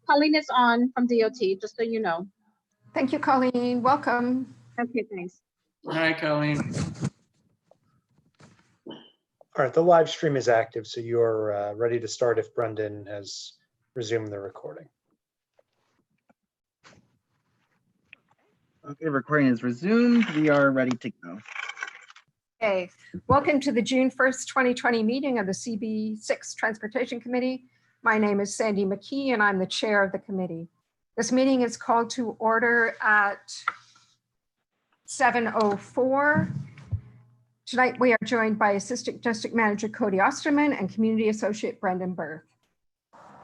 Colleen is on from DOT, just so you know. Thank you, Colleen. Welcome. Okay, thanks. Hi, Colleen. All right, the live stream is active, so you're ready to start if Brendan has resumed the recording. Okay, recording is resumed. We are ready to go. Okay, welcome to the June 1st, 2020 meeting of the CB6 Transportation Committee. My name is Sandy McKee and I'm the chair of the committee. This meeting is called to order at 7:04. Tonight we are joined by Assistant District Manager Cody Osterman and Community Associate Brendan Berth.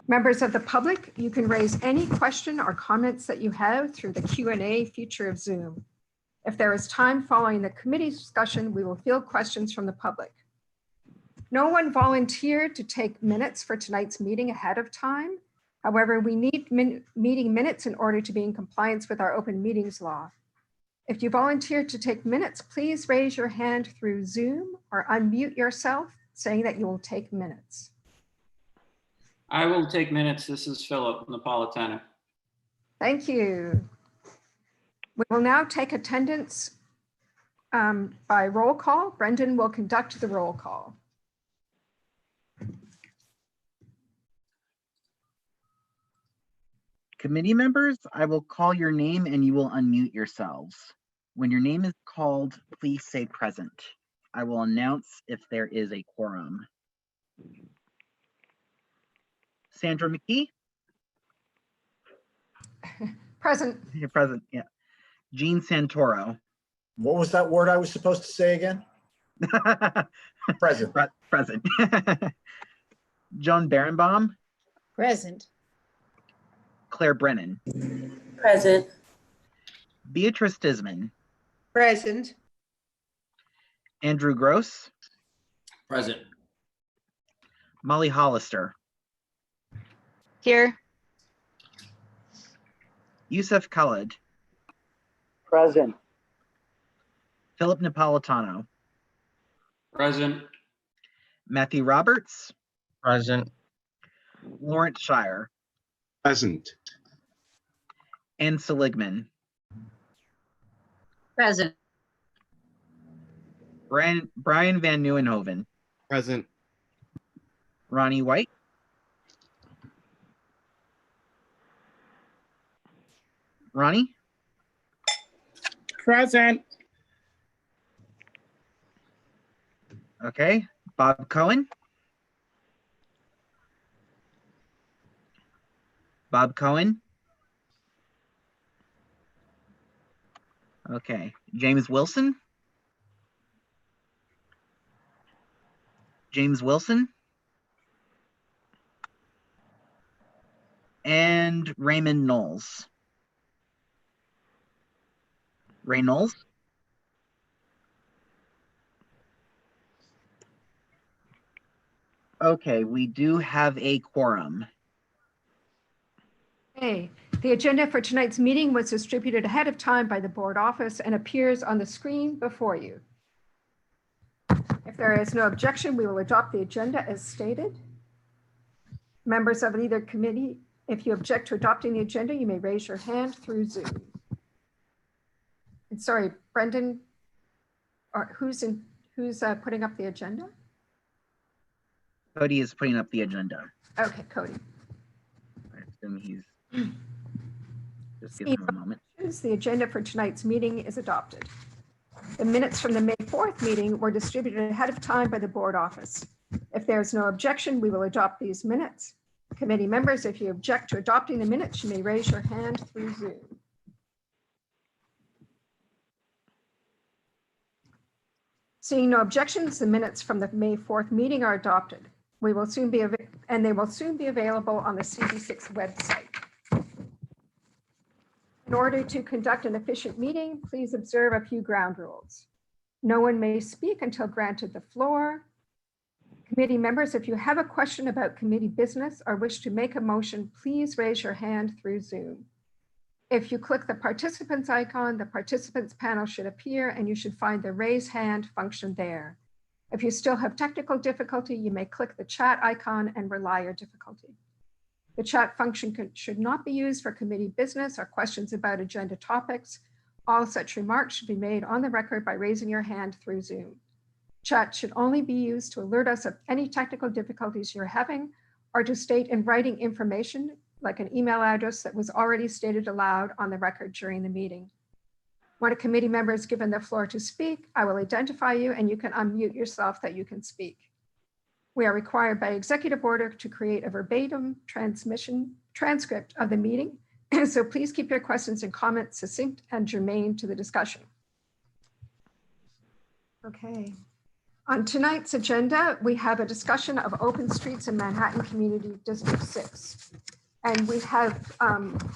Members of the public, you can raise any question or comments that you have through the Q&A feature of Zoom. If there is time following the committee discussion, we will field questions from the public. No one volunteered to take minutes for tonight's meeting ahead of time. However, we need meeting minutes in order to be in compliance with our open meetings law. If you volunteer to take minutes, please raise your hand through Zoom or unmute yourself saying that you will take minutes. I will take minutes. This is Philip Napolitano. Thank you. We will now take attendance by roll call. Brendan will conduct the roll call. Committee members, I will call your name and you will unmute yourselves. When your name is called, please say present. I will announce if there is a quorum. Sandra McKee? Present. You're present, yeah. Jean Santoro. What was that word I was supposed to say again? Present. Present. Joan Berenbaum. Present. Claire Brennan. Present. Beatrice Disman. Present. Andrew Gross. Present. Molly Hollister. Here. Yusuf Khalid. Present. Philip Napolitano. Present. Matthew Roberts. Present. Lawrence Shire. Present. Anne Seligman. Present. Brian Van Nieuwenhoven. Present. Ronnie White. Ronnie. Present. Okay. Bob Cohen. Bob Cohen. Okay. James Wilson. James Wilson. And Raymond Knowles. Ray Knowles. Okay, we do have a quorum. Okay, the agenda for tonight's meeting was distributed ahead of time by the board office and appears on the screen before you. If there is no objection, we will adopt the agenda as stated. Members of either committee, if you object to adopting the agenda, you may raise your hand through Zoom. And sorry, Brendan, or who's putting up the agenda? Cody is putting up the agenda. Okay, Cody. I assume he's just give him a moment. The agenda for tonight's meeting is adopted. The minutes from the May 4th meeting were distributed ahead of time by the board office. If there's no objection, we will adopt these minutes. Committee members, if you object to adopting the minutes, you may raise your hand through Zoom. Seeing no objections, the minutes from the May 4th meeting are adopted. They will soon be available on the CB6 website. In order to conduct an efficient meeting, please observe a few ground rules. No one may speak until granted the floor. Committee members, if you have a question about committee business or wish to make a motion, please raise your hand through Zoom. If you click the participants icon, the participants panel should appear and you should find the raise hand function there. If you still have technical difficulty, you may click the chat icon and relay your difficulty. The chat function should not be used for committee business or questions about agenda topics. All such remarks should be made on the record by raising your hand through Zoom. Chat should only be used to alert us of any technical difficulties you're having or to state in writing information like an email address that was already stated aloud on the record during the meeting. When a committee member is given the floor to speak, I will identify you and you can unmute yourself that you can speak. We are required by executive order to create a verbatim transcript of the meeting. So please keep your questions and comments succinct and germane to the discussion. Okay. On tonight's agenda, we have a discussion of open streets in Manhattan Community District 6. And we have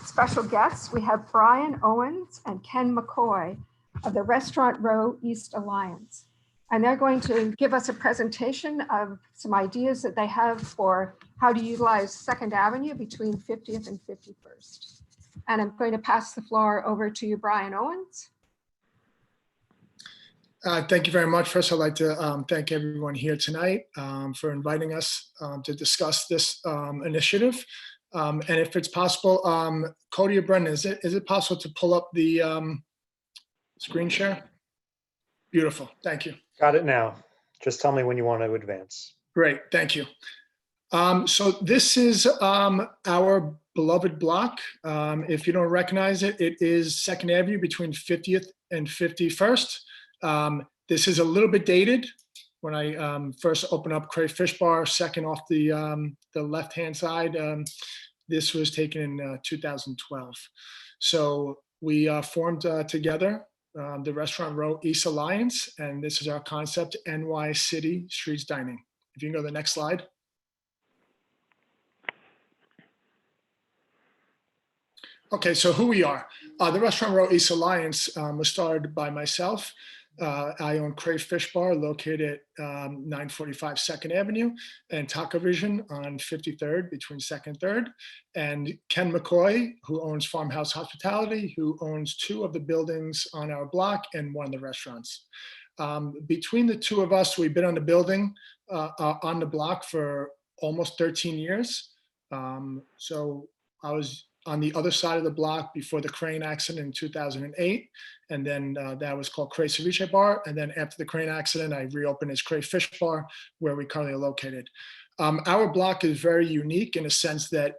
special guests. We have Brian Owens and Ken McCoy of the Restaurant Row East Alliance. And they're going to give us a presentation of some ideas that they have for how to utilize 2nd Avenue between 50th and 51st. And I'm going to pass the floor over to you, Brian Owens. Thank you very much. First, I'd like to thank everyone here tonight for inviting us to discuss this initiative. And if it's possible, Cody or Brendan, is it possible to pull up the screen share? Beautiful. Thank you. Got it now. Just tell me when you want to advance. Great. Thank you. So this is our beloved block. If you don't recognize it, it is 2nd Avenue between 50th and 51st. This is a little bit dated. When I first opened up Crayfish Bar, second off the left-hand side, this was taken in 2012. So we formed together the Restaurant Row East Alliance, and this is our concept, NY City Streets Dining. If you can go to the next slide. Okay, so who we are. The Restaurant Row East Alliance was started by myself. I own Crayfish Bar located at 945 2nd Avenue and Taco Vision on 53rd between 2nd and 3rd. And Ken McCoy, who owns Farmhouse Hospitality, who owns 2 of the buildings on our block and 1 of the restaurants. Between the 2 of us, we've been on the building on the block for almost 13 years. So I was on the other side of the block before the crane accident in 2008. And then that was called Cray Ceviche Bar. And then after the crane accident, I reopened as Crayfish Bar, where we currently are located. Our block is very unique in a sense that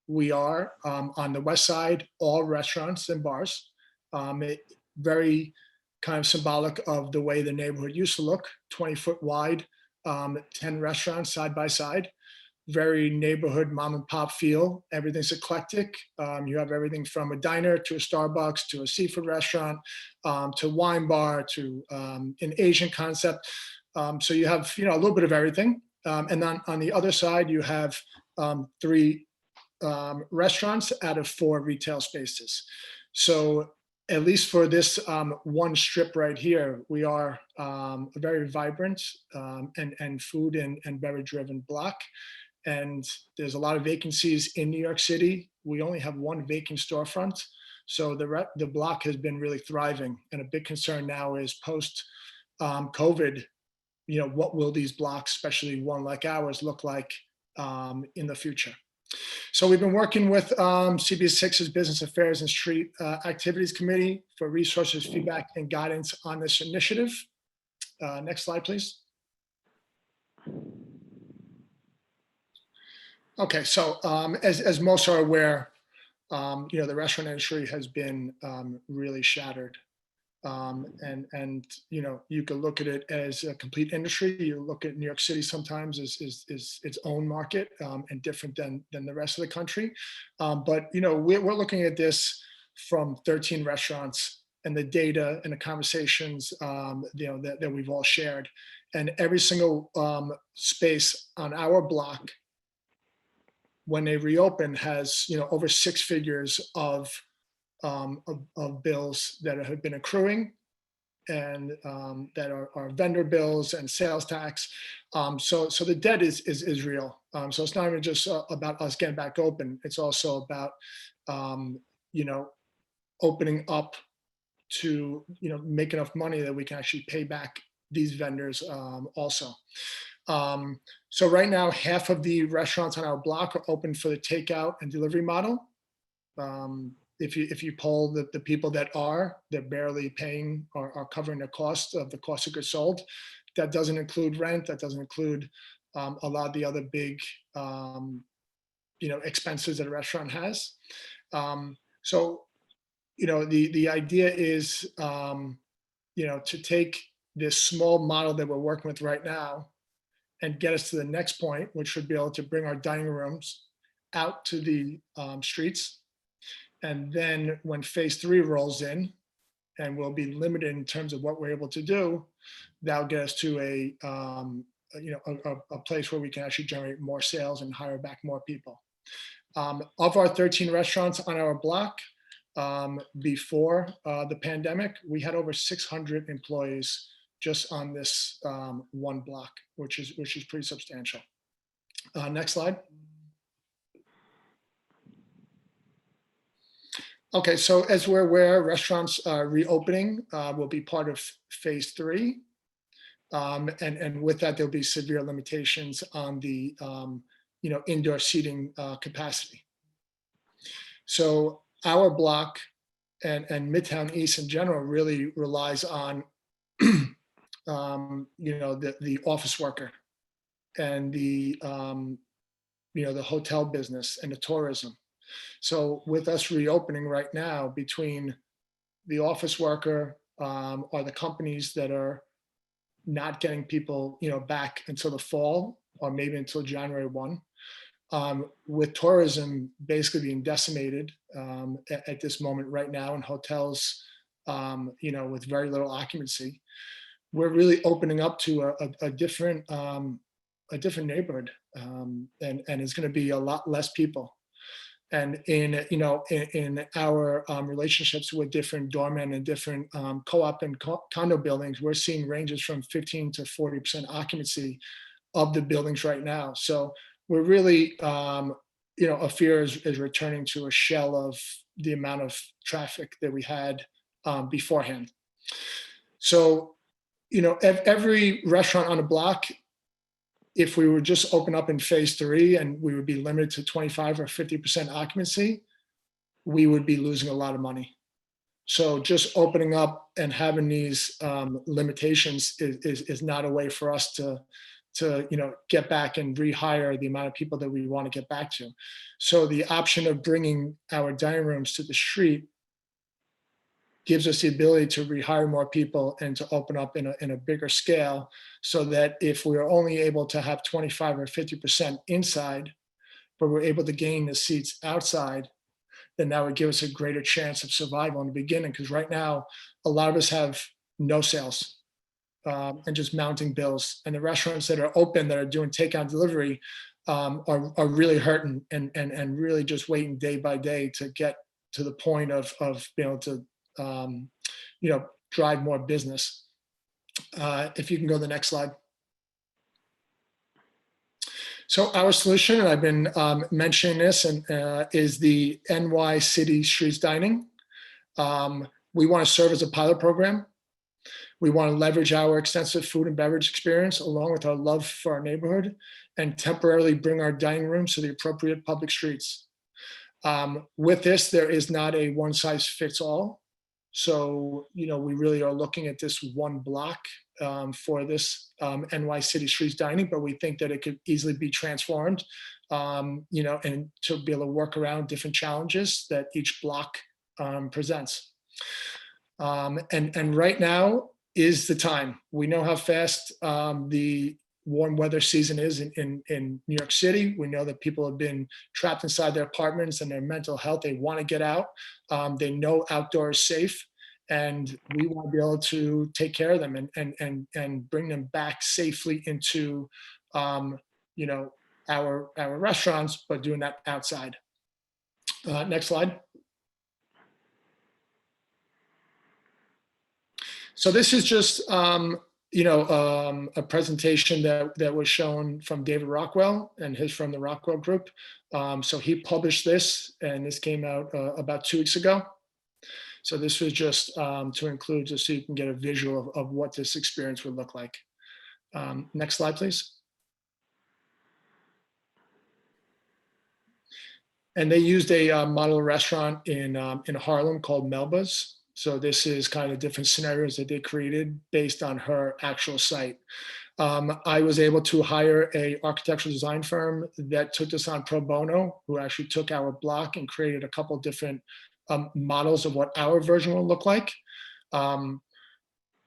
we are on the west side, all restaurants and bars. Very kind of symbolic of the way the neighborhood used to look, 20-foot wide, 10 restaurants side by side. Very neighborhood mom and pop feel. Everything's eclectic. You have everything from a diner to a Starbucks to a seafood restaurant to wine bar to an Asian concept. So you have a little bit of everything. And then on the other side, you have 3 restaurants out of 4 retail spaces. So at least for this one strip right here, we are a very vibrant and food and beverage driven block. And there's a lot of vacancies in New York City. We only have 1 vacant storefront. So the block has been really thriving. And a big concern now is post COVID, what will these blocks, especially one like ours, look like in the future? So we've been working with CB6's Business Affairs and Street Activities Committee for resources, feedback, and guidance on this initiative. Next slide, please. Okay, so as most are aware, the restaurant industry has been really shattered. And you could look at it as a complete industry. You look at New York City sometimes as its own market and different than the rest of the country. But we're looking at this from 13 restaurants and the data and the conversations that we've all shared, and every single space on our block, when they reopen, has over 6 figures of bills that have been accruing, and that are vendor bills and sales tax. So the debt is real. So it's not even just about us getting back open. It's also about opening up to make enough money that we can actually pay back these vendors also. So right now, half of the restaurants on our block are open for the takeout and delivery model. If you poll the people that are, they're barely paying or are covering the cost of goods sold. That doesn't include rent. That doesn't include a lot of the other big expenses that a restaurant has. So the idea is to take this small model that we're working with right now and get us to the next point, which would be able to bring our dining rooms out to the streets. And then when phase 3 rolls in, and we'll be limited in terms of what we're able to do, that'll get us to a place where we can actually generate more sales and hire back more people. Of our 13 restaurants on our block, before the pandemic, we had over 600 employees just on this one block, which is pretty substantial. Next slide. Okay, so as we're aware, restaurants reopening will be part of phase 3. And with that, there'll be severe limitations on the indoor seating capacity. So our block and Midtown East in general really relies on the office worker and the hotel business and the tourism. So with us reopening right now, between the office worker or the companies that are not getting people back until the fall or maybe until January 1, with tourism basically being decimated at this moment right now, and hotels with very little occupancy, we're really opening up to a different neighborhood, and it's going to be a lot less people. And in our relationships with different doormen and different co-op and condo buildings, we're seeing ranges from 15 to 40% occupancy of the buildings right now. So we're really, a fear is returning to a shell of the amount of traffic that we had beforehand. So, every restaurant on the block, if we were just open up in phase 3 and we would be limited to 25 or 50% occupancy, we would be losing a lot of money. So just opening up and having these limitations is not a way for us to get back and rehire the amount of people that we want to get back to. So the option of bringing our dining rooms to the street gives us the ability to rehire more people and to open up in a bigger scale, so that if we're only able to have 25 or 50% inside, but we're able to gain the seats outside, then that would give us a greater chance of survival in the beginning. Because right now, a lot of us have no sales and just mounting bills. And the restaurants that are open, that are doing takeout delivery, are really hurting and really just waiting day by day to get to the point of being able to drive more business. If you can go to the next slide. So our solution, and I've been mentioning this, is the NY City Streets Dining. We want to serve as a pilot program. We want to leverage our extensive food and beverage experience along with our love for our neighborhood and temporarily bring our dining rooms to the appropriate public streets. With this, there is not a one size fits all. So, we really are looking at this one block for this NY City Streets Dining, but we think that it could easily be transformed, and to be able to work around different challenges that each block presents. And right now is the time. We know how fast the warm weather season is in New York City. We know that people have been trapped inside their apartments and their mental health. They want to get out. They know outdoor is safe, and we want to be able to take care of them and bring them back safely into, our restaurants, but doing that outside. Next slide. So this is just, a presentation that was shown from David Rockwell and from the Rockwell Group. So he published this, and this came out about 2 weeks ago. So this was just to include, just so you can get a visual of what this experience would look like. Next slide, please. And they used a model restaurant in Harlem called Melba's. So this is kind of different scenarios that they created based on her actual site. I was able to hire a architectural design firm that took this on pro bono, who actually took our block and created a couple different models of what our version will look like.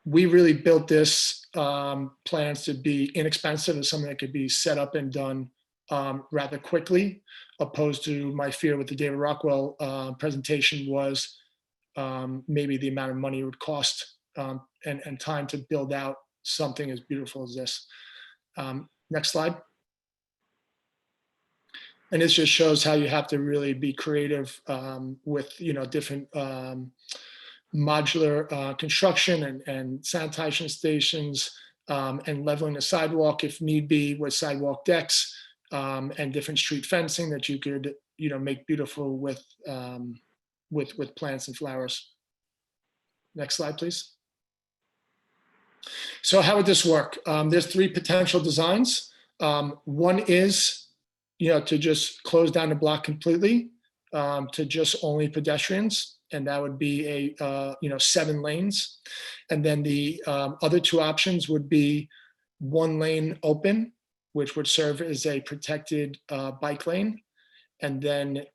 We really built this plans to be inexpensive and something that could be set up and done rather quickly, opposed to my fear with the David Rockwell presentation was maybe the amount of money it would cost and time to build out something as beautiful as this. Next slide. And this just shows how you have to really be creative with different modular construction and sanitation stations and leveling the sidewalk if need be with sidewalk decks and different street fencing that you could make beautiful with plants and flowers. Next slide, please. So how would this work? There's 3 potential designs. One is, to just close down the block completely to just only pedestrians, and that would be a 7 lanes. And then the other 2 options would be 1 lane open, which would serve as a protected bike lane. And then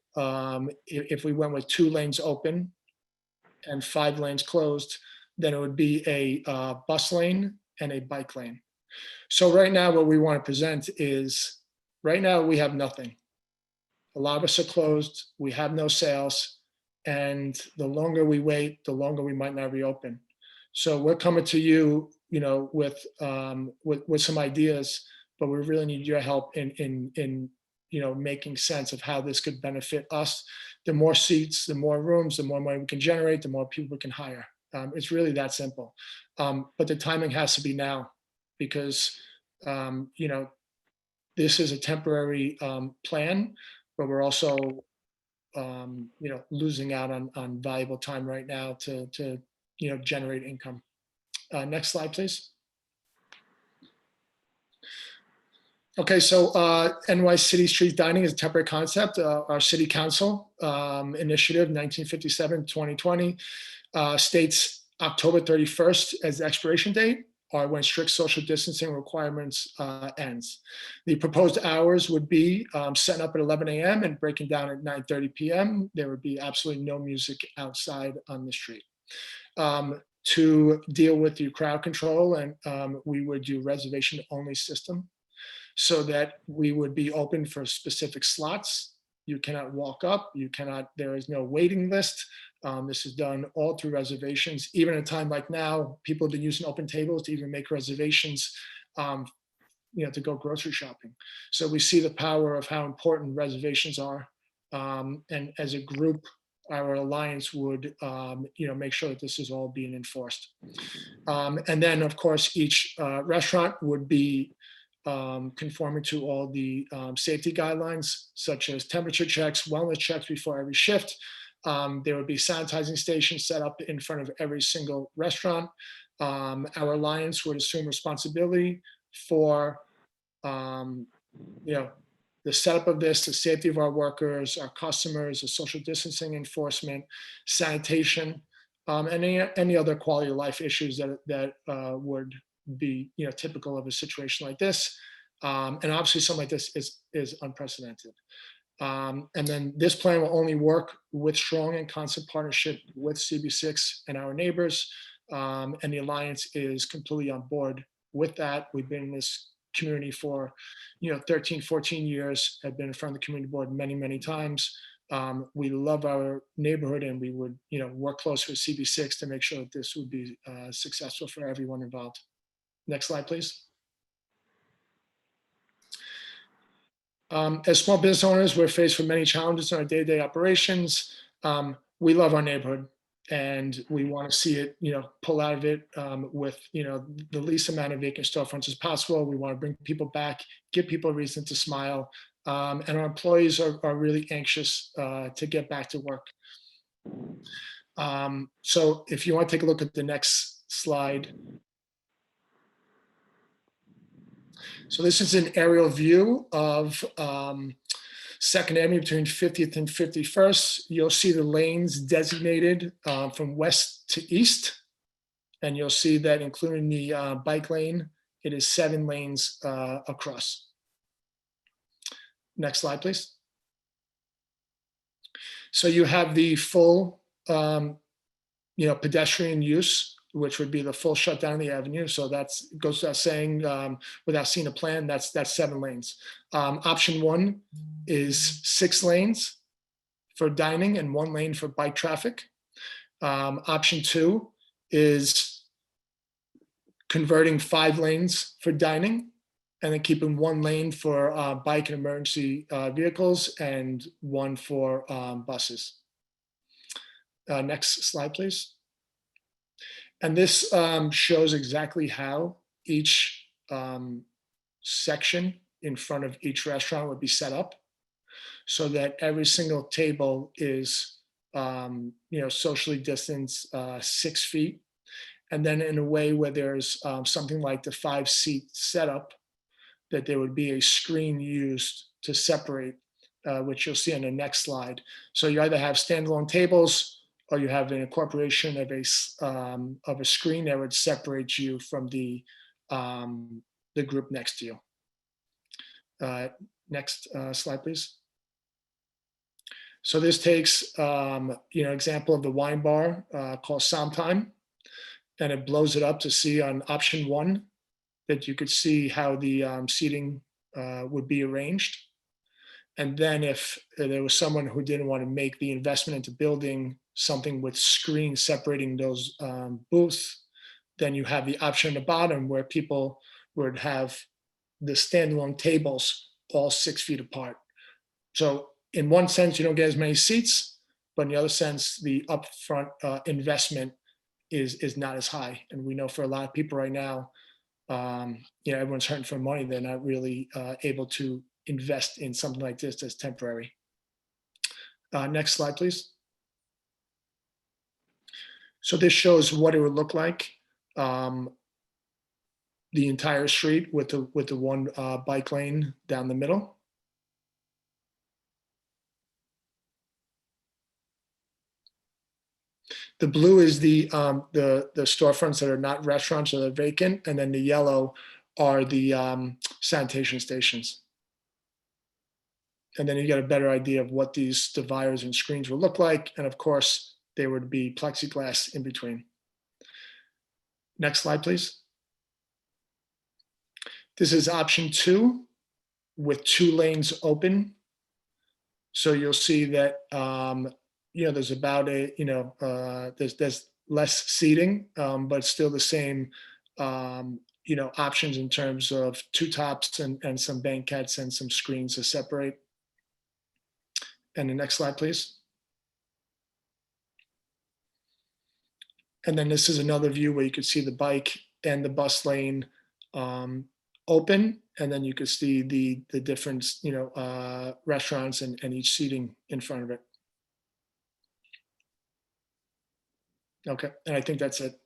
if we went with 2 lanes open and 5 lanes closed, then it would be a bus lane and a bike lane. So right now, what we want to present is, right now we have nothing. A lot of us are closed, we have no sales, and the longer we wait, the longer we might not reopen. So we're coming to you, with some ideas, but we really need your help in making sense of how this could benefit us. The more seats, the more rooms, the more money we can generate, the more people we can hire. It's really that simple. But the timing has to be now, because this is a temporary plan, but we're also losing out on valuable time right now to generate income. Next slide, please. Okay, so NY City Street Dining is a temporary concept. Our city council initiative, 1957-2020, states October 31st as the expiration date, or when strict social distancing requirements ends. The proposed hours would be setting up at 11 a.m. and breaking down at 9:30 p.m. There would be absolutely no music outside on the street. To deal with the crowd control, and we would do reservation only system, so that we would be open for specific slots. You cannot walk up, there is no waiting list. This is done all through reservations. Even at a time like now, people have been using open tables to even make reservations, to go grocery shopping. So we see the power of how important reservations are. And as a group, our alliance would, make sure that this is all being enforced. And then, of course, each restaurant would be conforming to all the safety guidelines, such as temperature checks, wellness checks before every shift. There would be sanitizing stations set up in front of every single restaurant. Our alliance would assume responsibility for, the setup of this, the safety of our workers, our customers, the social distancing enforcement, sanitation, and any other quality of life issues that would be typical of a situation like this. And obviously something like this is unprecedented. And then this plan will only work with strong and constant partnership with CB6 and our neighbors. And the Alliance is completely on board with that. We've been in this community for 13, 14 years, have been in front of the community board many, many times. We love our neighborhood, and we would work close with CB6 to make sure that this would be successful for everyone involved. Next slide, please. As small business owners, we're faced with many challenges in our day-to-day operations. We love our neighborhood, and we want to see it, pull out of it with, the least amount of vacant storefronts as possible. We want to bring people back, give people a reason to smile, and our employees are really anxious to get back to work. So if you want to take a look at the next slide. So this is an aerial view of Second Avenue between 50th and 51st. You'll see the lanes designated from west to east. And you'll see that including the bike lane, it is 7 lanes across. Next slide, please. So you have the full, pedestrian use, which would be the full shutdown of the avenue. So that's goes without saying, without seeing a plan, that's 7 lanes. Option 1 is 6 lanes for dining and 1 lane for bike traffic. Option 2 is converting 5 lanes for dining and then keeping 1 lane for bike and emergency vehicles and 1 for buses. Next slide, please. And this shows exactly how each section in front of each restaurant would be set up so that every single table is, socially distanced 6 feet. And then in a way where there's something like the 5-seat setup, that there would be a screen used to separate, which you'll see on the next slide. So you either have standalone tables or you have an incorporation of a screen that would separate you from the group next to you. Next slide, please. So this takes, example of the wine bar called Somtime, and it blows it up to see on option 1 that you could see how the seating would be arranged. And then if there was someone who didn't want to make the investment into building something with screens separating those booths, then you have the option at the bottom where people would have the standalone tables all 6 feet apart. So in one sense, you don't get as many seats, but in the other sense, the upfront investment is not as high. And we know for a lot of people right now, everyone's hurting for money. They're not really able to invest in something like this that's temporary. Next slide, please. So this shows what it would look like, the entire street with the 1 bike lane down the middle. The blue is the storefronts that are not restaurants or they're vacant, and then the yellow are the sanitation stations. And then you get a better idea of what these dividers and screens will look like. And of course, there would be plexiglass in between. Next slide, please. This is option 2 with 2 lanes open. So you'll see that, there's about there's less seating, but still the same, options in terms of 2 tops and some banquettes and some screens to separate. And the next slide, please. And then this is another view where you could see the bike and the bus lane open, and then you could see the different, restaurants and each seating in front of it. Okay, and I think that's it.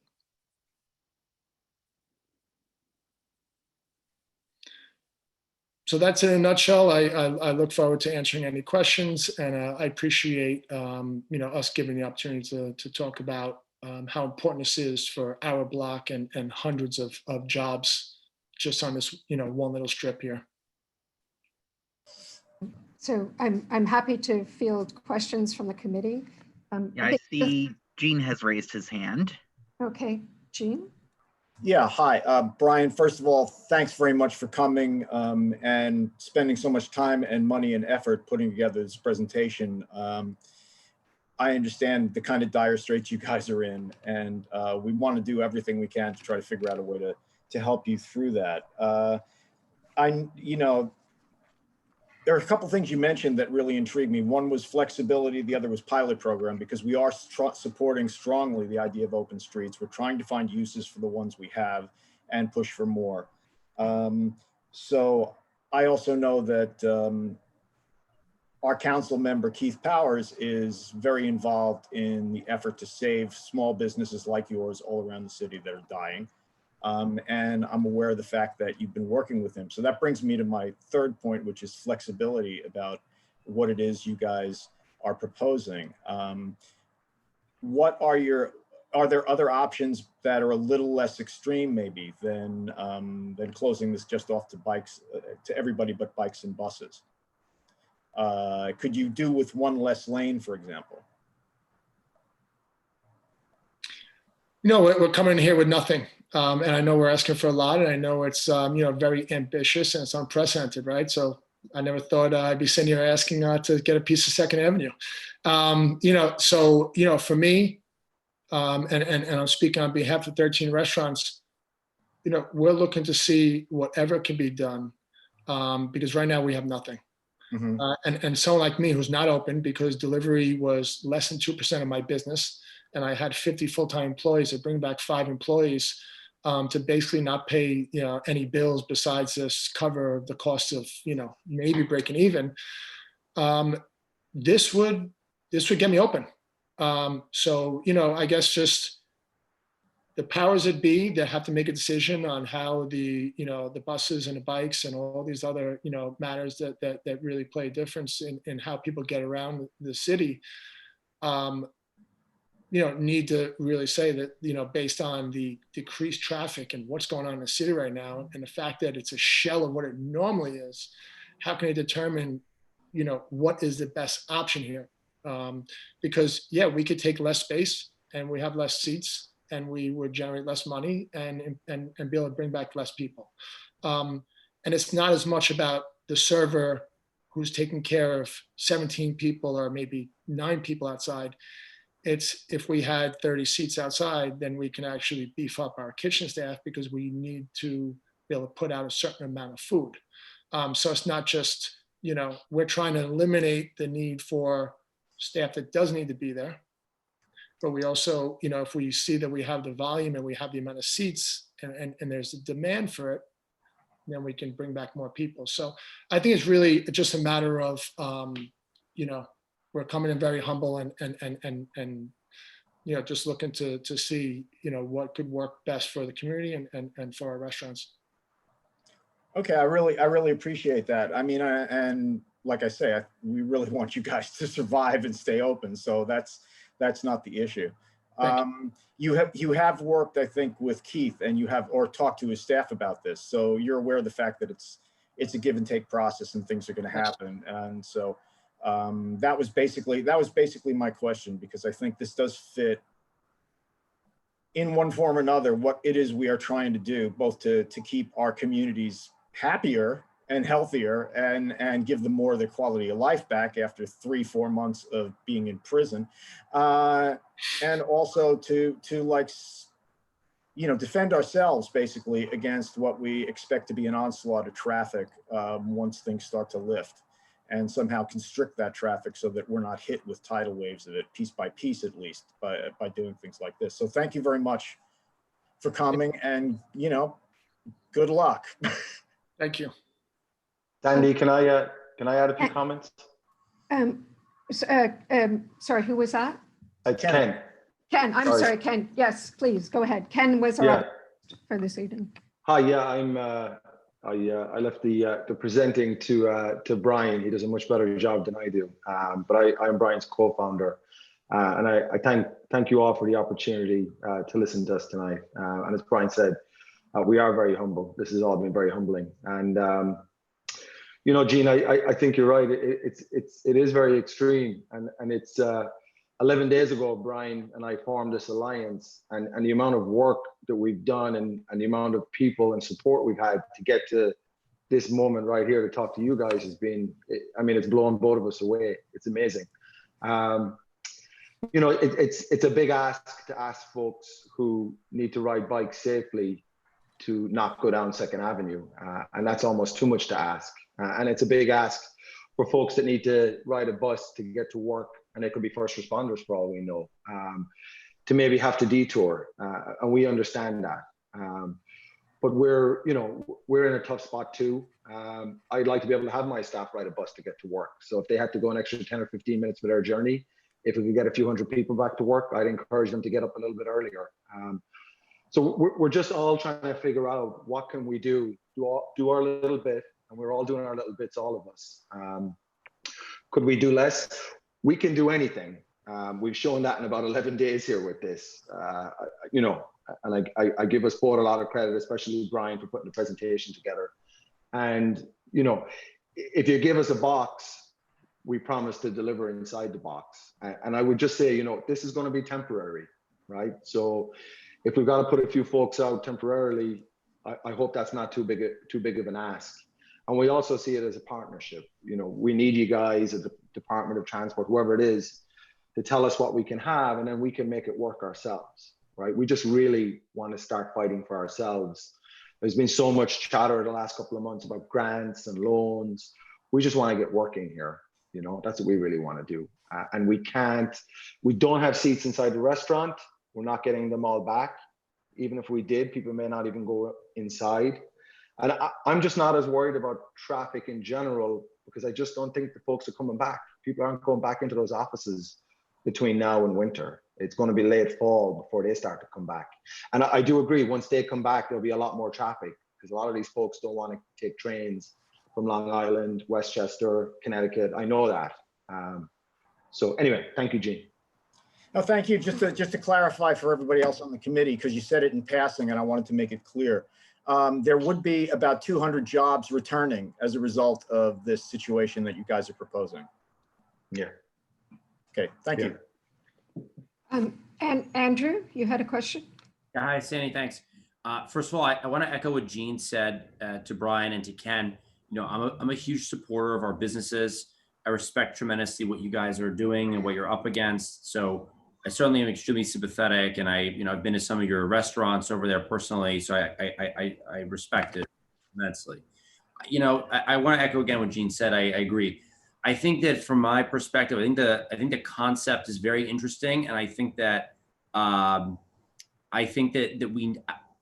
So that's in a nutshell. I look forward to answering any questions, and I appreciate us giving the opportunity to talk about how important this is for our block and hundreds of jobs just on this one little strip here. So I'm happy to field questions from the committee. Yeah, I see Gene has raised his hand. Okay, Gene. Yeah, hi, Brian. First of all, thanks very much for coming and spending so much time and money and effort putting together this presentation. I understand the kind of dire straits you guys are in, and we want to do everything we can to try to figure out a way to help you through that. There are a couple things you mentioned that really intrigued me. One was flexibility, the other was pilot program, because we are supporting strongly the idea of open streets. We're trying to find uses for the ones we have and push for more. So I also know that our council member, Keith Powers, is very involved in the effort to save small businesses like yours all around the city that are dying. And I'm aware of the fact that you've been working with him. So that brings me to my third point, which is flexibility about what it is you guys are proposing. Are there other options that are a little less extreme maybe than closing this just off to bikes, to everybody but bikes and buses? Could you do with one less lane, for example? No, we're coming in here with nothing. And I know we're asking for a lot, and I know it's, very ambitious and it's unprecedented, right? So I never thought I'd be sitting here asking to get a piece of Second Avenue. For me, and I'm speaking on behalf of 13 restaurants, we're looking to see whatever can be done, because right now we have nothing. Mm-hmm. And someone like me who's not open because delivery was less than 2% of my business, and I had 50 full-time employees, to bring back 5 employees to basically not pay any bills besides this cover the cost of maybe breaking even. This would get me open. I guess just the powers that be that have to make a decision on how the buses and the bikes and all these other matters that really play a difference in how people get around the city, need to really say that based on the decreased traffic and what's going on in the city right now, and the fact that it's a shell of what it normally is, how can they determine what is the best option here? Because we could take less space and we have less seats, and we would generate less money and be able to bring back less people. And it's not as much about the server who's taking care of 17 people or maybe 9 people outside. It's if we had 30 seats outside, then we can actually beef up our kitchen staff because we need to be able to put out a certain amount of food. So it's not just, we're trying to eliminate the need for staff that doesn't need to be there. But we also, if we see that we have the volume and we have the amount of seats and there's a demand for it, then we can bring back more people. So I think it's really just a matter of, we're coming in very humble and just looking to see, what could work best for the community and for our restaurants. Okay, I really appreciate that. I mean, and like I say, we really want you guys to survive and stay open. So that's not the issue. You have worked, I think, with Keith, and or talked to his staff about this. So you're aware of the fact that it's a give and take process and things are going to happen. And so that was basically my question, because I think this does fit in one form or another what it is we are trying to do, both to keep our communities happier and healthier and give them more of their quality of life back after 3-4 months of being in prison, and also to defend ourselves basically against what we expect to be an onslaught of traffic once things start to lift, and somehow constrict that traffic so that we're not hit with tidal waves of it, piece by piece at least, by doing things like this. So thank you very much for coming, and good luck. Thank you. Sandy, can I add a few comments? Sorry, who was that? It's Ken. Ken, I'm sorry, Ken. Yes, please go ahead. Ken was our for this evening. Hi, I left the presenting to Brian. He does a much better job than I do. But I'm Brian's co-founder, and I thank you all for the opportunity to listen to us tonight. And as Brian said, we are very humble. This has all been very humbling. And Gene, I think you're right. It is very extreme, and it's 11 days ago, Brian and I formed this alliance, and the amount of work that we've done and the amount of people and support we've had to get to this moment right here to talk to you guys has been, it's blown both of us away. It's amazing. It's a big ask to ask folks who need to ride bikes safely to not go down 2nd Avenue. And that's almost too much to ask. And it's a big ask for folks that need to ride a bus to get to work, and they could be first responders for all we know, to maybe have to detour. And we understand that. But we're in a tough spot too. I'd like to be able to have my staff ride a bus to get to work. So if they had to go an extra 10 or 15 minutes for their journey, if we could get a few hundred people back to work, I'd encourage them to get up a little bit earlier. So we're just all trying to figure out what can we do our little bit, and we're all doing our little bits, all of us. Could we do less? We can do anything. We've shown that in about 11 days here with this, you know, and I give us both a lot of credit, especially Brian, for putting the presentation together. And, you know, if you give us a box, we promise to deliver inside the box. And I would just say, you know, this is going to be temporary, right? So if we've got to put a few folks out temporarily, I hope that's not too big of an ask. And we also see it as a partnership. You know, we need you guys at the Department of Transport, whoever it is, to tell us what we can have, and then we can make it work ourselves, right? We just really want to start fighting for ourselves. There's been so much chatter the last couple of months about grants and loans. We just want to get working here. You know, that's what we really want to do. And we don't have seats inside the restaurant. We're not getting them all back. Even if we did, people may not even go inside. And I'm just not as worried about traffic in general, because I just don't think the folks are coming back. People aren't going back into those offices between now and winter. It's going to be late fall before they start to come back. And I do agree, once they come back, there'll be a lot more traffic, because a lot of these folks don't want to take trains from Long Island, Westchester, Connecticut. I know that. So anyway, thank you, Gene. No, thank you. Just to clarify for everybody else on the committee, because you said it in passing and I wanted to make it clear. There would be about 200 jobs returning as a result of this situation that you guys are proposing. Yeah. Okay, thank you. And Andrew, you had a question? Hi, Sandy, thanks. First of all, I want to echo what Gene said to Brian and to Ken. You know, I'm a huge supporter of our businesses. I respect tremendously what you guys are doing and what you're up against. So I certainly am extremely sympathetic, and I've been to some of your restaurants over there personally, so I respect it immensely. You know, I want to echo again what Gene said. I agree. I think that from my perspective, I think the concept is very interesting, and I think that we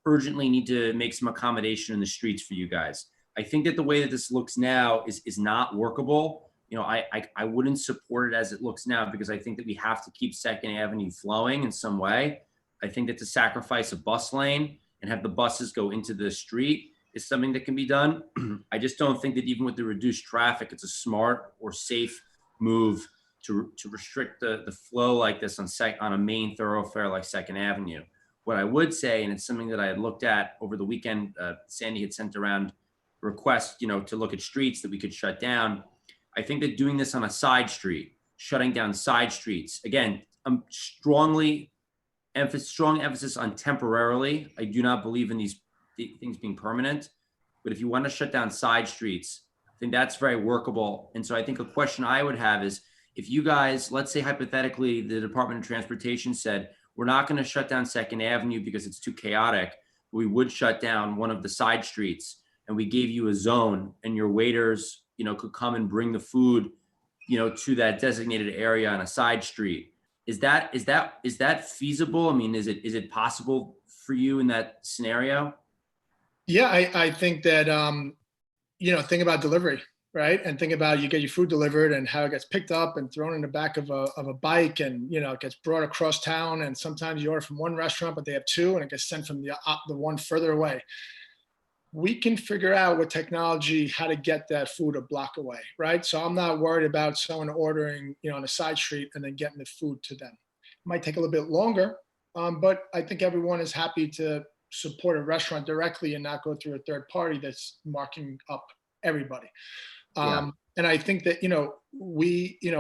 urgently need to make some accommodation in the streets for you guys. I think that the way that this looks now is not workable. You know, I wouldn't support it as it looks now, because I think that we have to keep 2nd Avenue flowing in some way. I think that to sacrifice a bus lane and have the buses go into the street is something that can be done. I just don't think that even with the reduced traffic, it's a smart or safe move to restrict the flow like this on a main thoroughfare like 2nd Avenue. What I would say, and it's something that I had looked at over the weekend, Sandy had sent around requests, you know, to look at streets that we could shut down. I think that doing this on a side street, shutting down side streets, again, strong emphasis on temporarily. I do not believe in these things being permanent, but if you want to shut down side streets, I think that's very workable. And so I think a question I would have is, if you guys, let's say hypothetically, the Department of Transportation said, we're not going to shut down 2nd Avenue because it's too chaotic, but we would shut down one of the side streets, and we gave you a zone, and your waiters, you know, could come and bring the food, you know, to that designated area on a side street. Is that feasible? I mean, is it possible for you in that scenario? Yeah, I think that, you know, think about delivery, right? And think about, you get your food delivered and how it gets picked up and thrown in the back of a bike, and, you know, it gets brought across town. And sometimes you order from one restaurant, but they have two, and it gets sent from the one further away. We can figure out with technology how to get that food a block away, right? So I'm not worried about someone ordering, you know, on a side street and then getting the food to them. It might take a little bit longer, but I think everyone is happy to support a restaurant directly and not go through a third party that's marking up everybody. Yeah. And I think that, you know,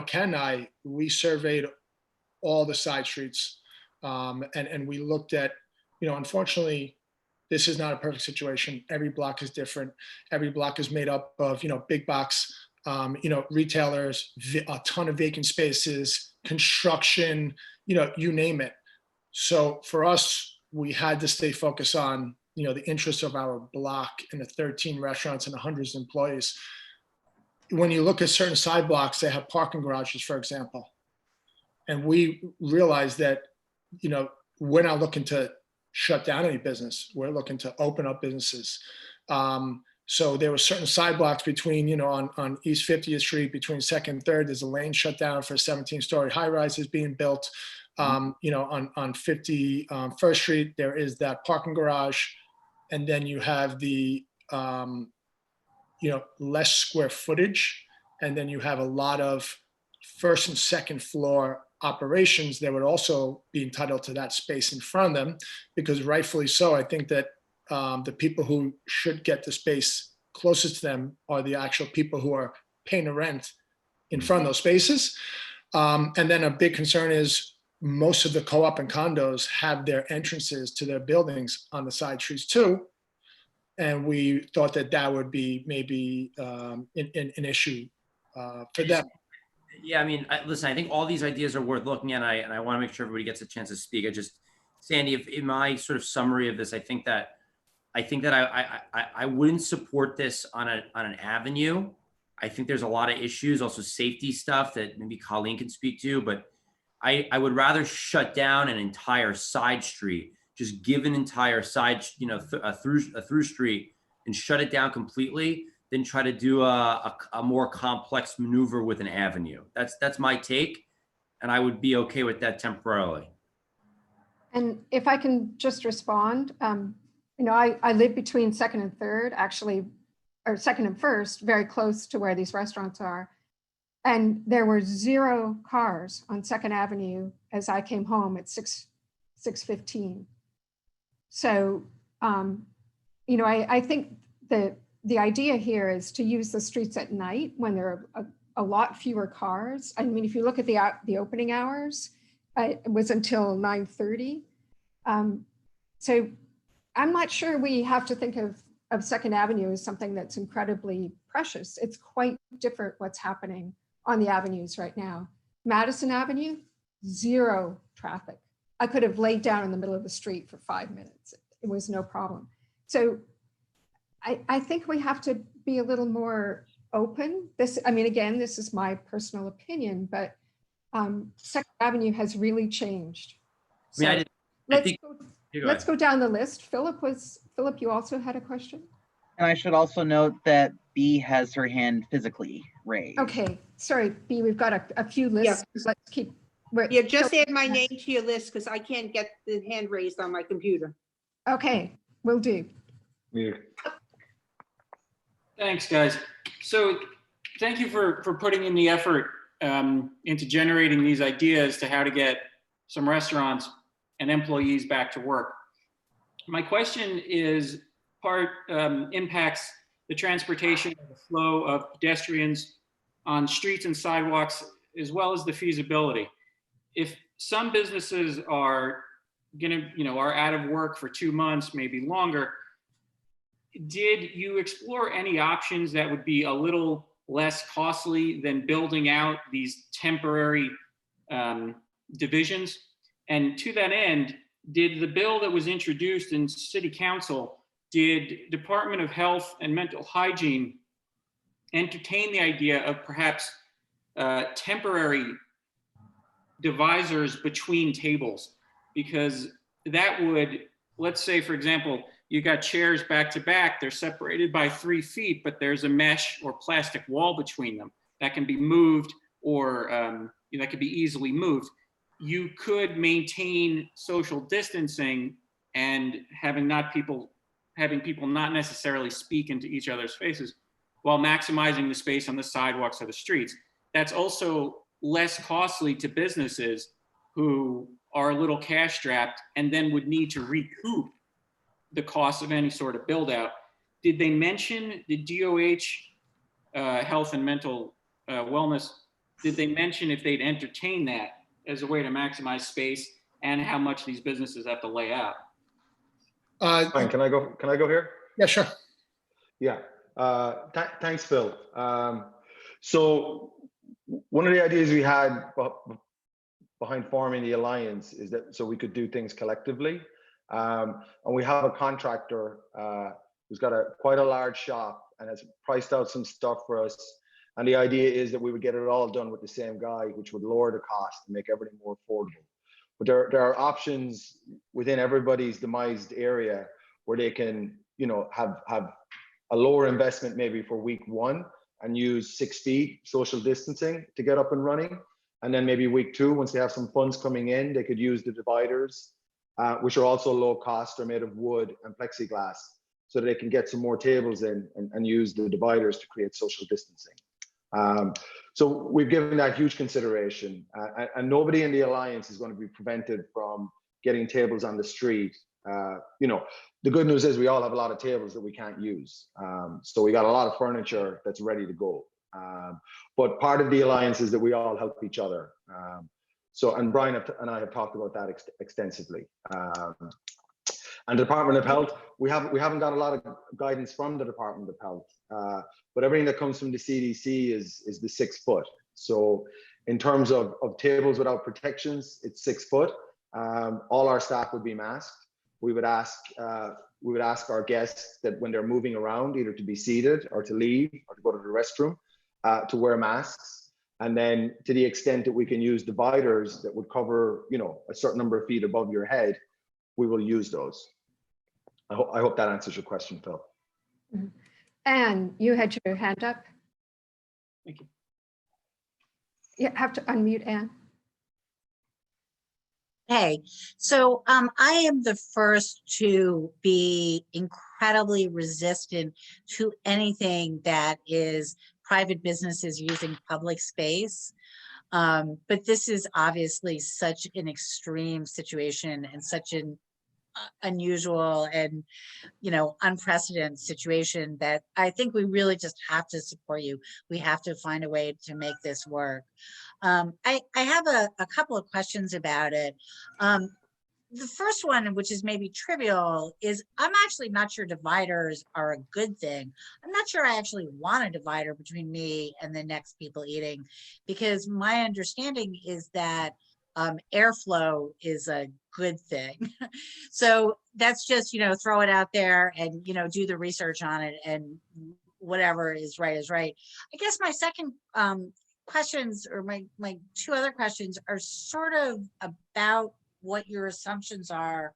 Ken and I, we surveyed all the side streets, and we looked at, you know, unfortunately, this is not a perfect situation. Every block is different. Every block is made up of, you know, big box, you know, retailers, a ton of vacant spaces, construction, you know, you name it. So for us, we had to stay focused on, you know, the interests of our block and the 13 restaurants and the hundreds of employees. When you look at certain side blocks, they have parking garages, for example. And we realized that, you know, we're not looking to shut down any business. We're looking to open up businesses. So there were certain side blocks between, you know, on East 50th Street, between 2nd and 3rd, there's a lane shut down for 17-story high rises being built. You know, on 51st Street, there is that parking garage. And then you have the, you know, less square footage and then you have a lot of first and second floor operations that would also be entitled to that space in front of them, because rightfully so, I think that the people who should get the space closest to them are the actual people who are paying the rent in front of those spaces. And then a big concern is most of the co-op and condos have their entrances to their buildings on the side streets too. And we thought that that would be maybe an issue for them. Yeah, I mean, listen, I think all these ideas are worth looking at, and I want to make sure everybody gets a chance to speak. Sandy, if in my sort of summary of this, I think that I wouldn't support this on an avenue. I think there's a lot of issues, also safety stuff that maybe Colleen can speak to, but I would rather shut down an entire side street, just give an entire side, a through street and shut it down completely than try to do a more complex maneuver with an avenue. That's my take. And I would be okay with that temporarily. And if I can just respond, I live between Second and Third, actually, or Second and First, very close to where these restaurants are. And there were 0 cars on Second Avenue as I came home at 6:15. So, I think the idea here is to use the streets at night when there are a lot fewer cars. I mean, if you look at the opening hours, it was until 9:30. So I'm not sure we have to think of Second Avenue as something that's incredibly precious. It's quite different what's happening on the avenues right now. Madison Avenue, 0 traffic. I could have laid down in the middle of the street for 5 minutes. It was no problem. So I think we have to be a little more open. Again, this is my personal opinion, but Second Avenue has really changed. So let's go down the list. Philip, you also had a question? And I should also note that B has her hand physically raised. Okay, sorry, B, we've got a few lists. Yeah. Let's keep. Yeah, just add my name to your list because I can't get the hand raised on my computer. Okay, will do. Yeah. Thanks, guys. So thank you for putting in the effort into generating these ideas to how to get some restaurants and employees back to work. My question is impacts the transportation and the flow of pedestrians on streets and sidewalks, as well as the feasibility. If some businesses are are out of work for 2 months, maybe longer, did you explore any options that would be a little less costly than building out these temporary divisions? And to that end, did the bill that was introduced in City Council, did Department of Health and Mental Hygiene entertain the idea of perhaps temporary divisors between tables? Because that would, let's say, for example, you got chairs back to back, they're separated by 3 feet, but there's a mesh or plastic wall between them that can be moved, or that could be easily moved. You could maintain social distancing and having people not necessarily speak into each other's faces while maximizing the space on the sidewalks of the streets. That's also less costly to businesses who are a little cash strapped and then would need to recoup the cost of any sort of build out. Did they mention the DOH, health and mental wellness? Did they mention if they'd entertain that as a way to maximize space and how much these businesses have to lay out? Fine, can I go here? Yeah, sure. Yeah, thanks, Phil. So one of the ideas we had behind forming the alliance is that so we could do things collectively. And we have a contractor who's got quite a large shop and has priced out some stuff for us. And the idea is that we would get it all done with the same guy, which would lower the cost and make everything more affordable. But there are options within everybody's demised area where they can, have a lower investment maybe for week 1 and use 6 feet social distancing to get up and running. And then maybe week 2, once they have some funds coming in, they could use the dividers, which are also low cost, are made of wood and plexiglass, so that they can get some more tables in and use the dividers to create social distancing. So we've given that huge consideration, and nobody in the Alliance is going to be prevented from getting tables on the street. You know, the good news is we all have a lot of tables that we can't use. So we got a lot of furniture that's ready to go. But part of the Alliance is that we all help each other. So, and Brian and I have talked about that extensively. And the Department of Health, we haven't got a lot of guidance from the Department of Health, but everything that comes from the CDC is the 6 foot. So in terms of tables without protections, it's 6 foot. All our staff would be masked. We would ask our guests that when they're moving around, either to be seated or to leave or to go to the restroom, to wear masks. And then to the extent that we can use dividers that would cover, you know, a certain number of feet above your head, we will use those. I hope that answers your question, Phil. Anne, you had your hand up. Thank you. You have to unmute, Anne. Hey, so I am the first to be incredibly resistant to anything that is private businesses using public space. But this is obviously such an extreme situation and such an unusual and, you know, unprecedented situation that I think we really just have to support you. We have to find a way to make this work. I have a couple of questions about it. The first one, which is maybe trivial, is I'm actually not sure dividers are a good thing. I'm not sure I actually want a divider between me and the next people eating, because my understanding is that airflow is a good thing. So that's just, you know, throw it out there and, you know, do the research on it, and whatever is right is right. I guess my second questions, or my 2 other questions, are sort of about what your assumptions are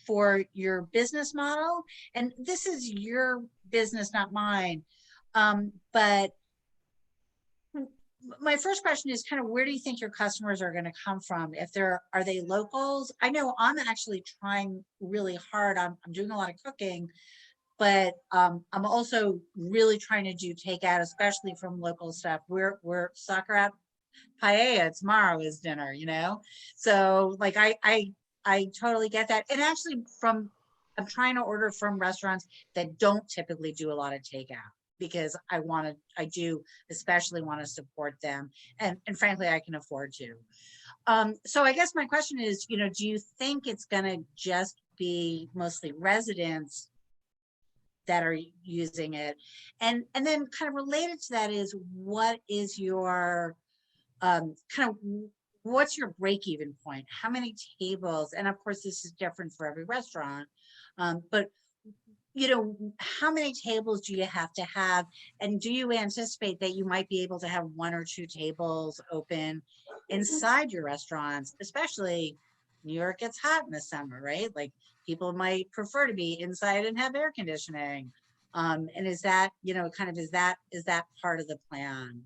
for your business model. And this is your business, not mine. But my first question is kind of, where do you think your customers are going to come from? Are they locals? I know I'm actually trying really hard. I'm doing a lot of cooking, but I'm also really trying to do takeout, especially from local stuff. We're soccer out paella tomorrow is dinner, you know? So like, I totally get that. And actually I'm trying to order from restaurants that don't typically do a lot of takeout, because I do especially want to support them. And frankly, I can afford to. So I guess my question is, you know, do you think it's going to just be mostly residents that are using it? And then kind of related to that is, what is your what's your break-even point? How many tables? And of course, this is different for every restaurant, but you know, how many tables do you have to have? And do you anticipate that you might be able to have 1 or 2 tables open inside your restaurants? Especially New York gets hot in the summer, right? Like, people might prefer to be inside and have air conditioning. And is that, you know, kind of, is that part of the plan?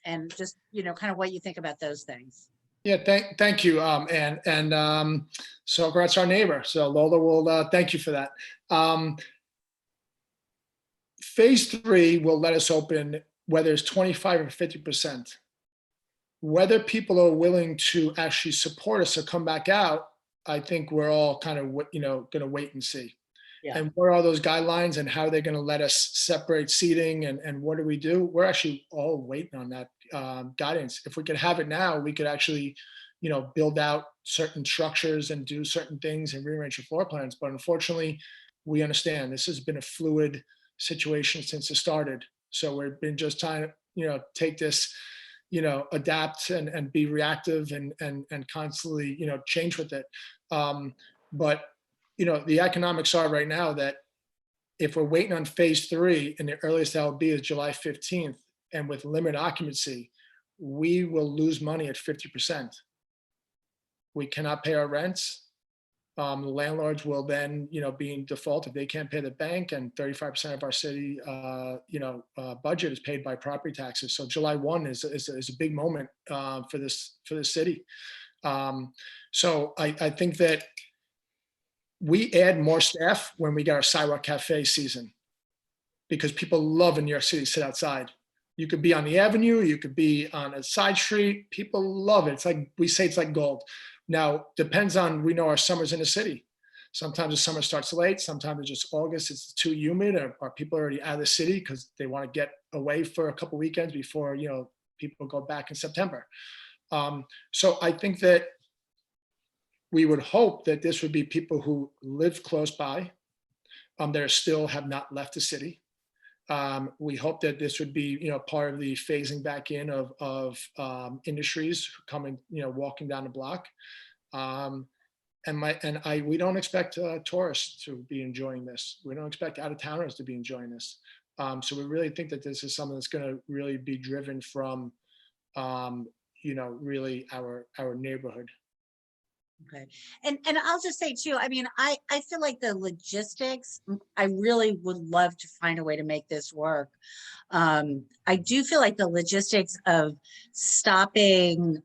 And just, you know, kind of what you think about those things. Yeah, thank you, and so that's our neighbor. So Lola will thank you for that. Phase 3 will let us open whether it's 25 or 50%. Whether people are willing to actually support us or come back out, I think we're all kind of, you know, going to wait and see. Yeah. And what are those guidelines, and how are they going to let us separate seating, and what do we do? We're actually all waiting on that guidance. If we could have it now, we could actually, you know, build out certain structures and do certain things and rearrange the floor plans. But unfortunately, we understand this has been a fluid situation since it started. So we've been just trying to, you know, take this, you know, adapt and be reactive and constantly, you know, change with it. But you know, the economics are right now that if we're waiting on phase 3, and the earliest that will be is July 15th, and with limited occupancy, we will lose money at 50%. We cannot pay our rents. The landlords will then, you know, be in default if they can't pay the bank, and 35% of our city, you know, budget is paid by property taxes. So July 1 is a big moment for this city. So I think that we add more staff when we get our sidewalk cafe season, because people love in New York City to sit outside. You could be on the avenue, you could be on a side street. People love it. It's like, we say it's like gold. Now, depends on, we know our summers in the city. Sometimes the summer starts late, sometimes it's just August, it's too humid, or people are already out of the city because they want to get away for a couple weekends before, you know, people go back in September. So I think that we would hope that this would be people who live close by, that still have not left the city. We hope that this would be, you know, part of the phasing back in of industries coming, you know, walking down the block. We don't expect tourists to be enjoying this. We don't expect out-of-towners to be enjoying this. So we really think that this is something that's going to really be driven from, you know, really our neighborhood. Okay. And I'll just say too, I mean, I feel like the logistics, I really would love to find a way to make this work. I do feel like the logistics of stopping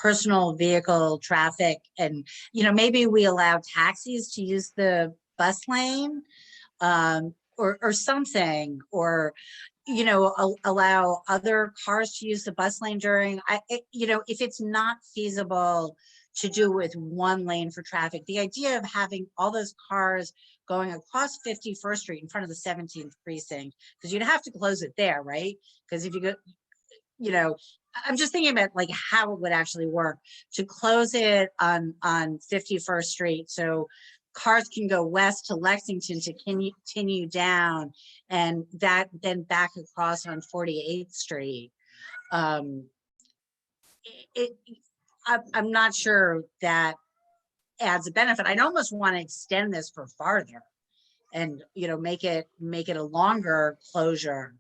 personal vehicle traffic, and, you know, maybe we allow taxis to use the bus lane, or something, or, you know, allow other cars to use the bus lane during, you know, if it's not feasible to do with one lane for traffic, the idea of having all those cars going across 51st Street in front of the 17th precinct, because you'd have to close it there, right? Because if you go, you know, I'm just thinking about like how it would actually work to close it on 51st Street. So cars can go west to Lexington to continue down, and that then back across on 48th Street. I'm not sure that adds a benefit. I'd almost want to extend this for farther and, you know, make it a longer closure,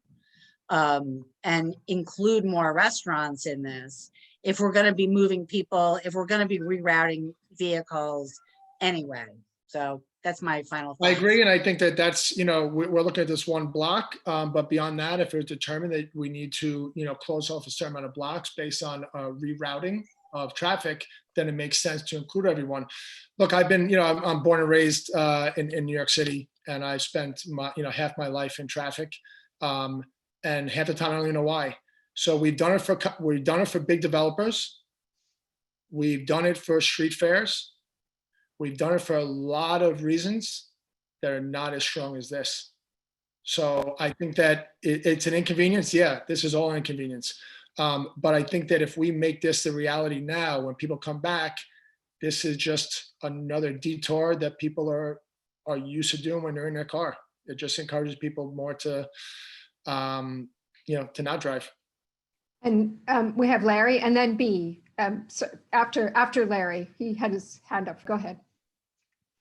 and include more restaurants in this. If we're going to be moving people, if we're going to be rerouting vehicles anyway. So that's my final thought. I agree. And I think that that's, you know, we're looking at this one block, but beyond that, if it's determined that we need to, you know, close off a certain amount of blocks based on rerouting of traffic, then it makes sense to include everyone. Look, I've been, you know, I'm born and raised in New York City, and I spent my, you know, half my life in traffic, and half the time I don't even know why. So we've done it for big developers. We've done it for street fairs. We've done it for a lot of reasons that are not as strong as this. So I think that it's an inconvenience. Yeah, this is all inconvenience. But I think that if we make this the reality now, when people come back, this is just another detour that people are used to doing when they're in their car. It just encourages people more to, you know, to not drive. And we have Larry and then B. So after Larry, he had his hand up. Go ahead.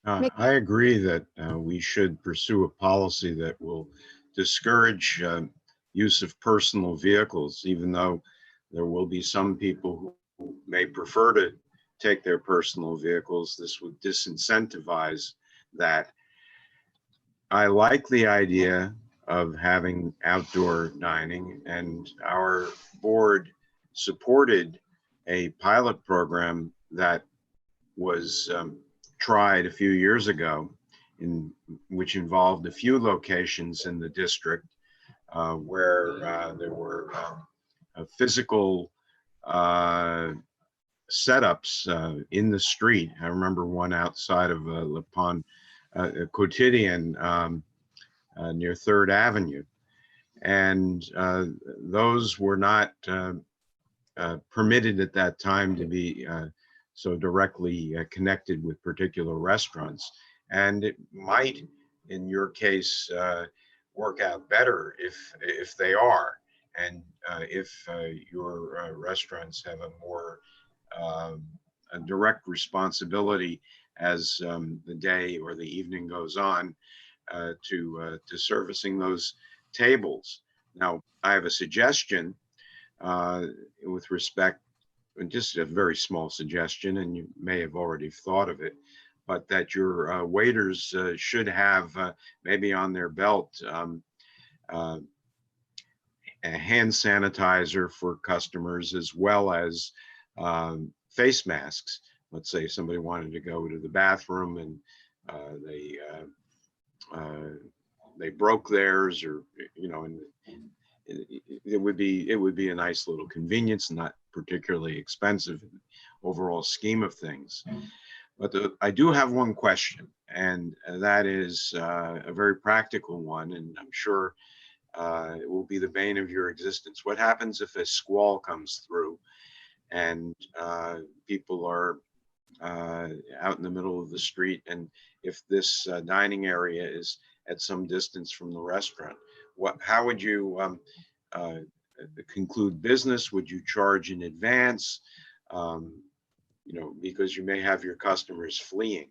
I agree that we should pursue a policy that will discourage use of personal vehicles, even though there will be some people who may prefer to take their personal vehicles. This would disincentivize that. I like the idea of having outdoor dining, and our board supported a pilot program that was tried a few years ago, which involved a few locations in the district where there were physical setups in the street. I remember one outside of Le Pont Quotidien near 3rd Avenue. And those were not permitted at that time to be so directly connected with particular restaurants. And it might, in your case, work out better if they are, and if your restaurants have a more a direct responsibility as the day or the evening goes on to servicing those tables. Now, I have a suggestion with respect, just a very small suggestion, and you may have already thought of it, but that your waiters should have maybe on their belt a hand sanitizer for customers, as well as face masks. Let's say somebody wanted to go to the bathroom and they they broke theirs, or, you know, and it would be a nice little convenience, not particularly expensive in the overall scheme of things. But I do have one question, and that is a very practical one, and I'm sure it will be the bane of your existence. What happens if a squall comes through and people are out in the middle of the street, and if this dining area is at some distance from the restaurant? How would you conclude business? Would you charge in advance? You know, because you may have your customers fleeing.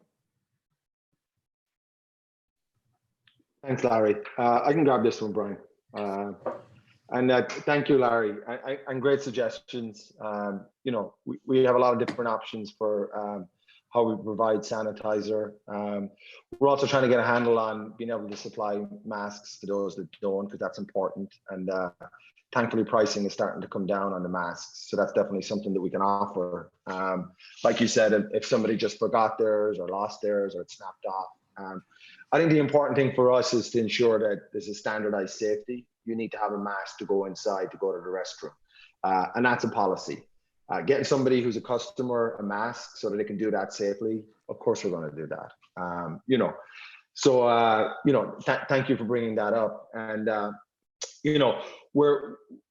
Thanks, Larry. I can grab this one, Brian. Thank you, Larry, and great suggestions. You know, we have a lot of different options for how we provide sanitizer. We're also trying to get a handle on being able to supply masks to those that don't, because that's important. And thankfully, pricing is starting to come down on the masks. So that's definitely something that we can offer. Like you said, if somebody just forgot theirs or lost theirs or it snapped off. I think the important thing for us is to ensure that there's a standardized safety. You need to have a mask to go inside, to go to the restroom. And that's a policy. Getting somebody who's a customer a mask so that they can do that safely, of course we're going to do that. You know, so, you know, thank you for bringing that up. And, you know,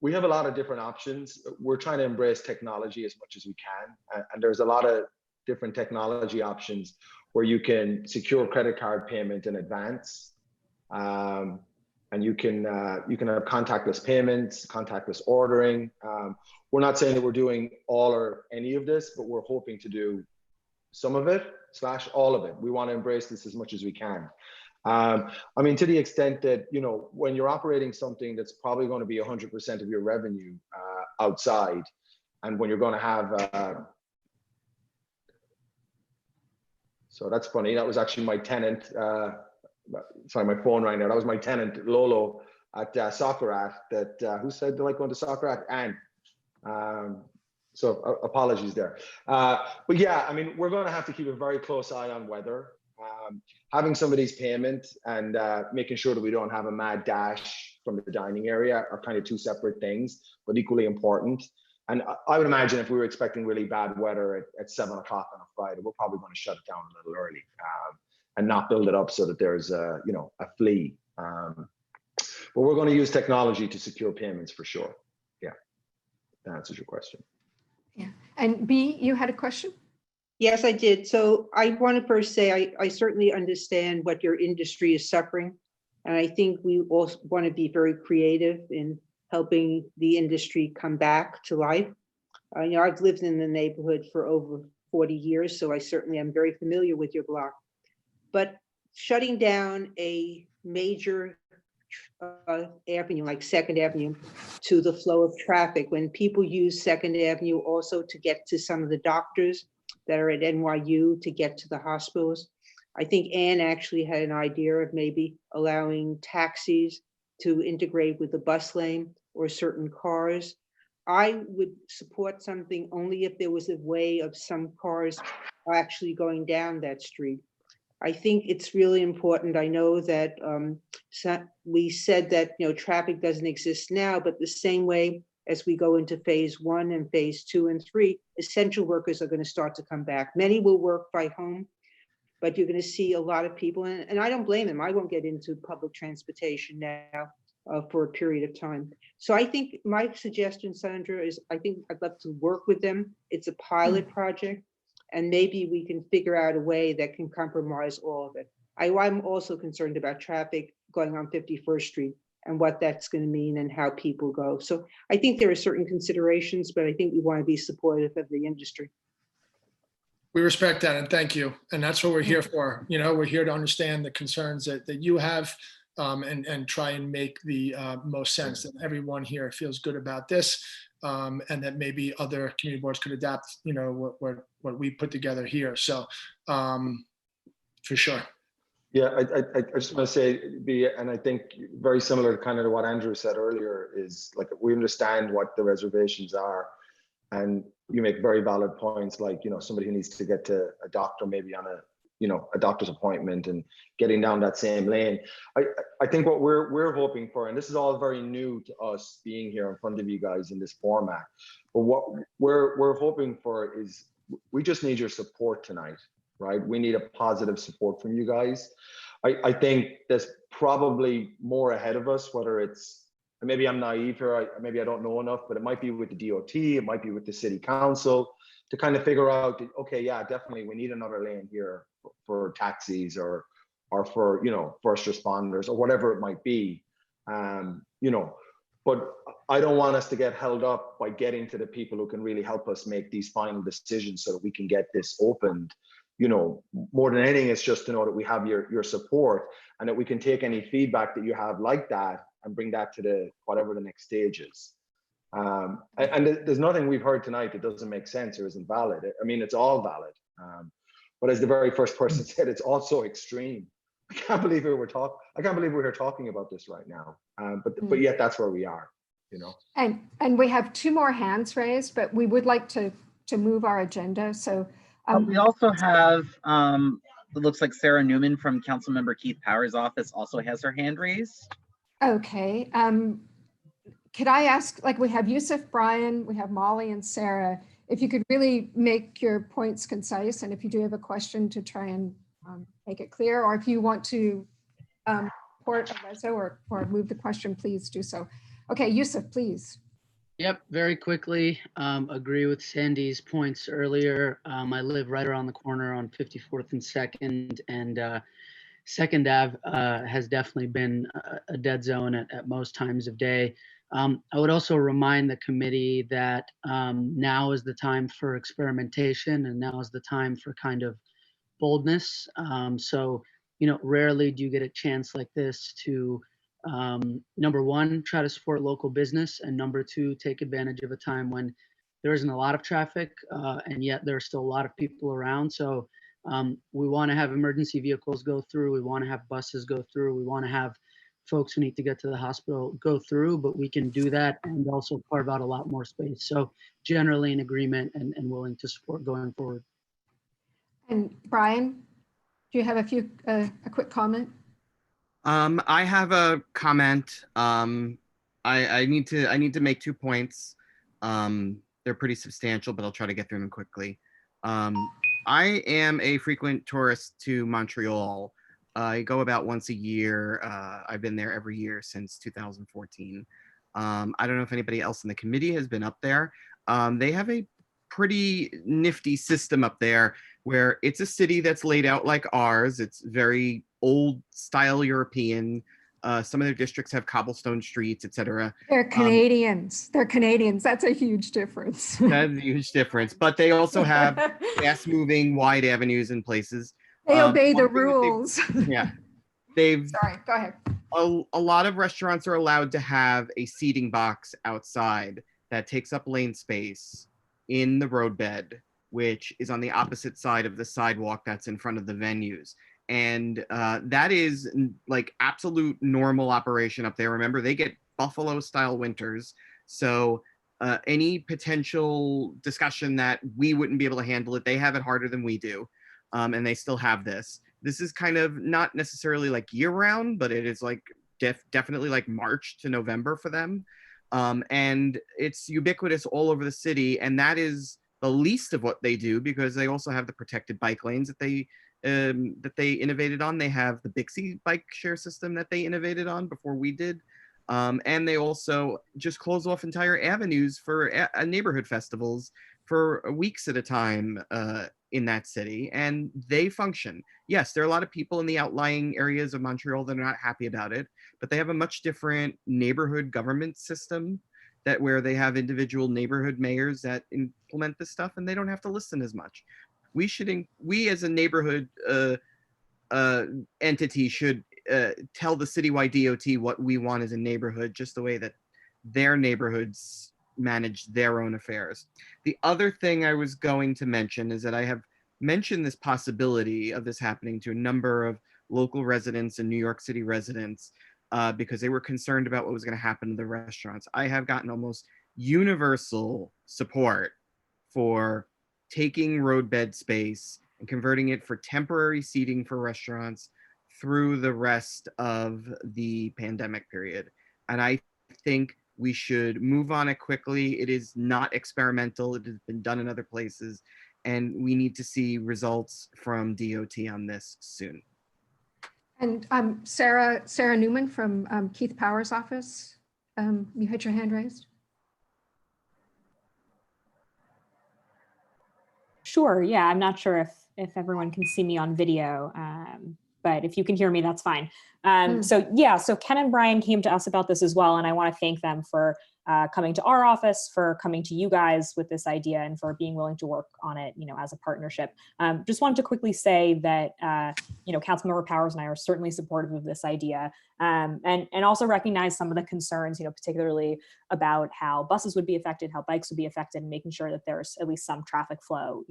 we have a lot of different options. We're trying to embrace technology as much as we can. And there's a lot of different technology options where you can secure credit card payment in advance. And you can have contactless payments, contactless ordering. We're not saying that we're doing all or any of this, but we're hoping to do some of it / all of it. We want to embrace this as much as we can. I mean, to the extent that, you know, when you're operating something that's probably going to be 100% of your revenue outside, and when you're going to have, so that's funny, that was actually my tenant, sorry, my phone rang there. That was my tenant, Lolo, at Soccer that, who said they like going to Soccer and so apologies there. But yeah, I mean, we're going to have to keep a very close eye on weather. Having somebody's payment and making sure that we don't have a mad dash from the dining area are kind of two separate things, but equally important. And I would imagine if we were expecting really bad weather at 7 o'clock on a Friday, we're probably going to shut it down a little early and not build it up so that there's you know, a flea. But we're going to use technology to secure payments for sure. Yeah, that answers your question. Yeah. And B, you had a question? Yes, I did. So I want to first say I certainly understand what your industry is suffering. And I think we also want to be very creative in helping the industry come back to life. You know, I've lived in the neighborhood for over 40 years, so I certainly am very familiar with your block. But shutting down a major avenue like 2nd Avenue to the flow of traffic, when people use 2nd Avenue also to get to some of the doctors that are at NYU, to get to the hospitals. I think Anne actually had an idea of maybe allowing taxis to integrate with the bus lane or certain cars. I would support something only if there was a way of some cars actually going down that street. I think it's really important. I know that we said that, you know, traffic doesn't exist now, but the same way as we go into phase 1 and phase 2 and 3, essential workers are going to start to come back. Many will work by home, but you're going to see a lot of people, and I don't blame them. I won't get into public transportation now for a period of time. So I think my suggestion, Sandra, is I think I'd love to work with them. It's a pilot project. And maybe we can figure out a way that can compromise all of it. I'm also concerned about traffic going on 51st Street and what that's going to mean and how people go. So I think there are certain considerations, but I think we want to be supportive of the industry. We respect that and thank you. And that's what we're here for. You know, we're here to understand the concerns that you have and try and make the most sense that everyone here feels good about this. And that maybe other community boards could adapt, you know, what we put together here. So for sure. Yeah, I just want to say, and I think very similar to kind of what Andrew said earlier, is like, we understand what the reservations are, and you make very valid points, like, you know, somebody who needs to get to a doctor maybe on a doctor's appointment and getting down that same lane. I think what we're hoping for, and this is all very new to us being here in front of you guys in this format, but what we're hoping for is we just need your support tonight, right? We need a positive support from you guys. I think there's probably more ahead of us, whether it's, maybe I'm naive here, maybe I don't know enough, but it might be with the DOT, it might be with the city council, to kind of figure out, okay, yeah, definitely we need another lane here for taxis or for, first responders or whatever it might be. But I don't want us to get held up by getting to the people who can really help us make these final decisions so that we can get this opened. More than anything, it's just to know that we have your support and that we can take any feedback that you have like that and bring that to whatever the next stage is. And there's nothing we've heard tonight that doesn't make sense or isn't valid. I mean, it's all valid. But as the very first person said, it's also extreme. I can't believe we're here talking about this right now. But yet that's where we are, And we have 2 more hands raised, but we would like to move our agenda. So we also have, it looks like Sarah Newman from Councilmember Keith Power's office also has her hand raised. Okay. Could I ask, like, we have Yusuf, Brian, we have Molly and Sarah, if you could really make your points concise, and if you do have a question, to try and make it clear, or if you want to report a reso or move the question, please do so. Okay, Yusuf, please. Yep, very quickly, agree with Sandy's points earlier. I live right around the corner on 54th and 2nd, and 2nd Ave has definitely been a dead zone at most times of day. I would also remind the committee that now is the time for experimentation, and now is the time for kind of boldness. So, rarely do you get a chance like this to, number one, try to support local business, and number two, take advantage of a time when there isn't a lot of traffic, and yet there are still a lot of people around. So we want to have emergency vehicles go through. We want to have buses go through. We want to have folks who need to get to the hospital go through, but we can do that and also carve out a lot more space. So generally in agreement and willing to support going forward. And Brian, do you have a quick comment? I have a comment. I need to make 2 points. They're pretty substantial, but I'll try to get through them quickly. I am a frequent tourist to Montreal. I go about once a year. I've been there every year since 2014. I don't know if anybody else in the committee has been up there. They have a pretty nifty system up there where it's a city that's laid out like ours. It's very old style European. Some of their districts have cobblestone streets, etc. They're Canadians. They're Canadians. That's a huge difference. That's a huge difference. But they also have fast-moving, wide avenues in places. They obey the rules. Yeah. Sorry, go ahead. A lot of restaurants are allowed to have a seating box outside that takes up lane space in the roadbed, which is on the opposite side of the sidewalk that's in front of the venues. And that is like absolute normal operation up there. Remember, they get Buffalo style winters. So any potential discussion that we wouldn't be able to handle it, they have it harder than we do. And they still have this. This is kind of not necessarily like year round, but it is like definitely like March to November for them. And it's ubiquitous all over the city. And that is the least of what they do, because they also have the protected bike lanes that they innovated on. They have the Bixie bike share system that they innovated on before we did. And they also just close off entire avenues for neighborhood festivals for weeks at a time in that city, and they function. Yes, there are a lot of people in the outlying areas of Montreal that are not happy about it, but they have a much different neighborhood government system where they have individual neighborhood mayors that implement this stuff, and they don't have to listen as much. We as a neighborhood entity should tell the citywide DOT what we want as a neighborhood, just the way that their neighborhoods manage their own affairs. The other thing I was going to mention is that I have mentioned this possibility of this happening to a number of local residents and New York City residents because they were concerned about what was going to happen to the restaurants. I have gotten almost universal support for taking roadbed space and converting it for temporary seating for restaurants through the rest of the pandemic period. And I think we should move on it quickly. It is not experimental. It has been done in other places, and we need to see results from DOT on this soon. And Sarah Newman from Keith Power's office. You had your hand raised. Sure. Yeah, I'm not sure if everyone can see me on video, but if you can hear me, that's fine. So yeah, so Ken and Brian came to us about this as well, and I want to thank them for coming to our office, for coming to you guys with this idea, and for being willing to work on it, as a partnership. Just wanted to quickly say that, Councilmember Powers and I are certainly supportive of this idea, and also recognize some of the concerns, particularly about how buses would be affected, how bikes would be affected, and making sure that there's at least some traffic flow,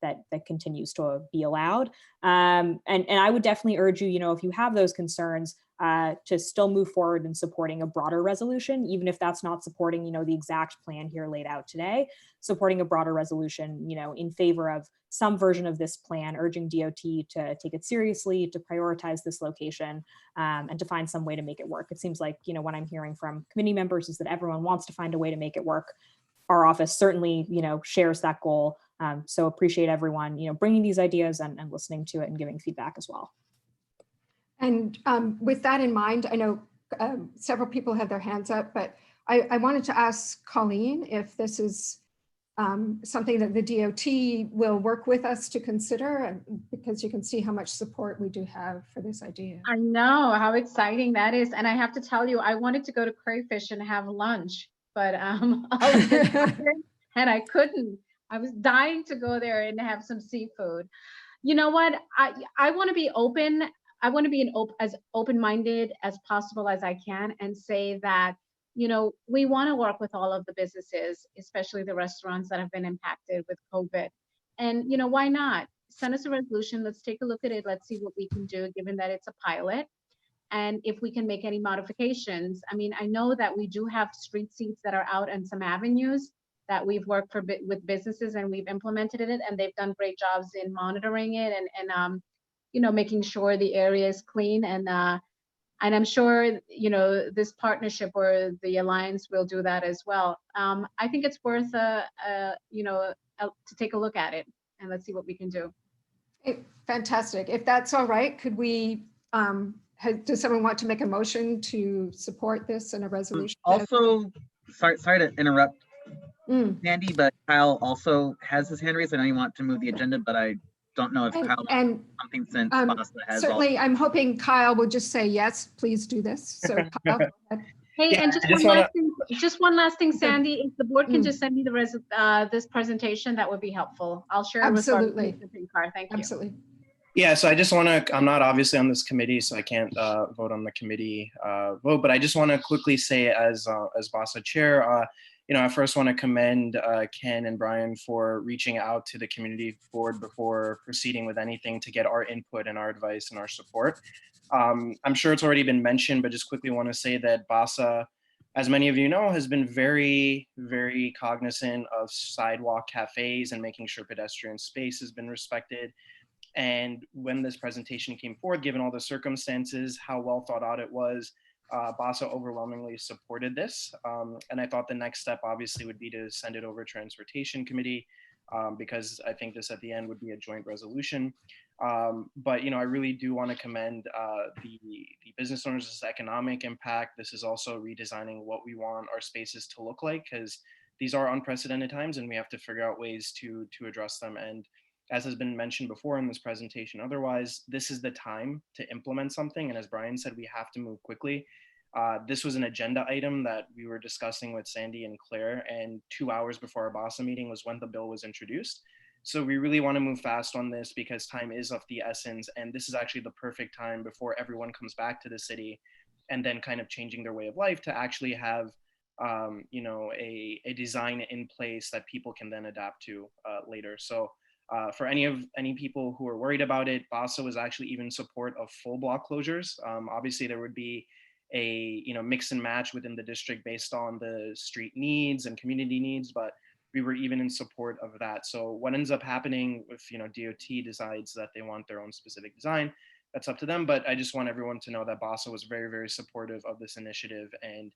that continues to be allowed. And I would definitely urge you, if you have those concerns, to still move forward in supporting a broader resolution, even if that's not supporting, the exact plan here laid out today, supporting a broader resolution, in favor of some version of this plan, urging DOT to take it seriously, to prioritize this location, and to find some way to make it work. It seems like, what I'm hearing from committee members is that everyone wants to find a way to make it work. Our office certainly, shares that goal. So appreciate everyone, bringing these ideas and listening to it and giving feedback as well. And with that in mind, I know several people have their hands up, but I wanted to ask Colleen if this is something that the DOT will work with us to consider, because you can see how much support we do have for this idea. I know how exciting that is. And I have to tell you, I wanted to go to Crayfish and have lunch, but I was and I couldn't. I was dying to go there and have some seafood. You know what? I want to be open. I want to be as open-minded as possible as I can, and say that, we want to work with all of the businesses, especially the restaurants that have been impacted with COVID. And, why not? Send us a resolution. Let's take a look at it. Let's see what we can do, given that it's a pilot. And if we can make any modifications. I mean, I know that we do have street seats that are out on some avenues that we've worked with businesses, and we've implemented it, and they've done great jobs in monitoring it and making sure the area is clean. And I'm sure, this partnership or the alliance will do that as well. I think it's worth to take a look at it, and let's see what we can do. Fantastic. If that's all right, could we, does someone want to make a motion to support this in a resolution? Also, sorry to interrupt, Mandy, but Kyle also has his hand raised. I know you want to move the agenda, but I don't know if Kyle wants something since Basta has certainly, I'm hoping Kyle will just say, yes, please do this. So Kyle, go ahead. Hey, yeah, and just one last thing, Sandy, if the board can just send me the this presentation, that would be helpful. I'll share it with our thank you. Absolutely. Yeah, so I just want to, I'm not obviously on this committee, so I can't vote on the committee vote, but I just want to quickly say as BASA chair, I first want to commend Ken and Brian for reaching out to the community board before proceeding with anything to get our input and our advice and our support. I'm sure it's already been mentioned, but just quickly want to say that BASA, as many of you know, has been very, very cognizant of sidewalk cafes and making sure pedestrian space has been respected. And when this presentation came forward, given all the circumstances, how well thought out it was, BASA overwhelmingly supported this. And I thought the next step obviously would be to send it over to Transportation Committee, because I think this at the end would be a joint resolution. But I really do want to commend the business owners' this economic impact. This is also redesigning what we want our spaces to look like, because these are unprecedented times and we have to figure out ways to address them. And as has been mentioned before in this presentation, otherwise, this is the time to implement something. And as Brian said, we have to move quickly. This was an agenda item that we were discussing with Sandy and Claire, and 2 hours before our BASA meeting was when the bill was introduced. So we really want to move fast on this because time is of the essence. And this is actually the perfect time before everyone comes back to the city and then kind of changing their way of life to actually have a design in place that people can then adapt to later. So for any people who are worried about it, BASA was actually even support of full block closures. Obviously, there would be a mix and match within the district based on the street needs and community needs, but we were even in support of that. So what ends up happening if, you know, DOT decides that they want their own specific design, that's up to them. But I just want everyone to know that BASA was very, very supportive of this initiative, and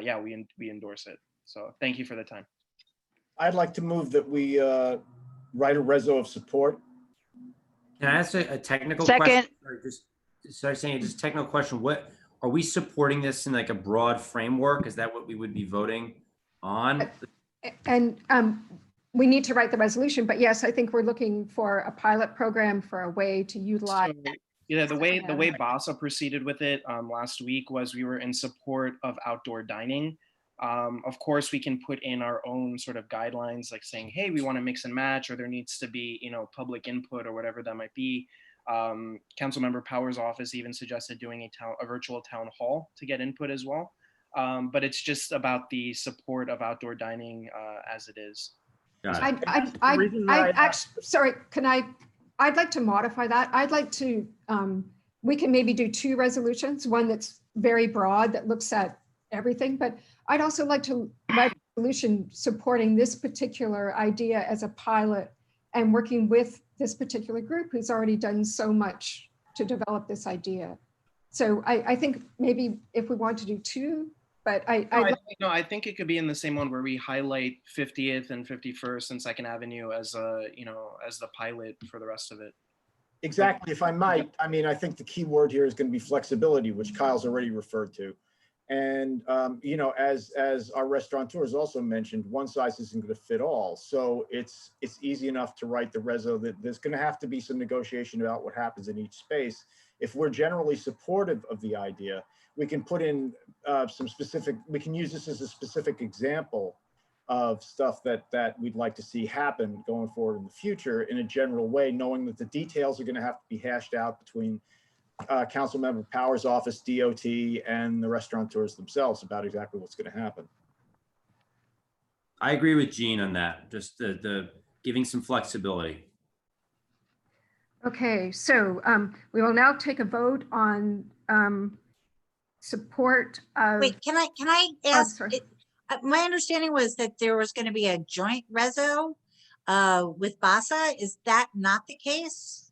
yeah, we endorse it. So thank you for the time. I'd like to move that we write a reso of support. Can I ask a technical Second. question? Or just sorry, saying just technical question. What are we supporting this in like a broad framework? Is that what we would be voting on? And we need to write the resolution, but yes, I think we're looking for a pilot program for a way to utilize. So, yeah, the way BASA proceeded with it last week was we were in support of outdoor dining. Of course, we can put in our own sort of guidelines, like saying, hey, we want to mix and match, or there needs to be, you know, public input or whatever that might be. Councilmember Power's office even suggested doing a virtual town hall to get input as well. But it's just about the support of outdoor dining as it is. Sorry, I'd like to modify that. I'd like to, we can maybe do two resolutions, one that's very broad that looks at everything, but I'd also like to write a resolution supporting this particular idea as a pilot and working with this particular group who's already done so much to develop this idea. So I think maybe if we want to do two, but I think it could be in the same one where we highlight 50th and 51st and 2nd Avenue as a, you know, as the pilot for the rest of it. Exactly, if I might. I mean, I think the key word here is going to be flexibility, which Kyle's already referred to. And, you know, as our restaurateurs also mentioned, one size isn't going to fit all. So it's easy enough to write the reso that there's going to have to be some negotiation about what happens in each space. If we're generally supportive of the idea, we can put in some specific, we can use this as a specific example of stuff that we'd like to see happen going forward in the future in a general way, knowing that the details are going to have to be hashed out between Councilmember Power's office, DOT, and the restaurateurs themselves about exactly what's going to happen. I agree with Gene on that. Just the giving some flexibility. Okay, so we will now take a vote on support of. Wait, can I ask? My understanding was that there was going to be a joint reso with BASA. Is that not the case?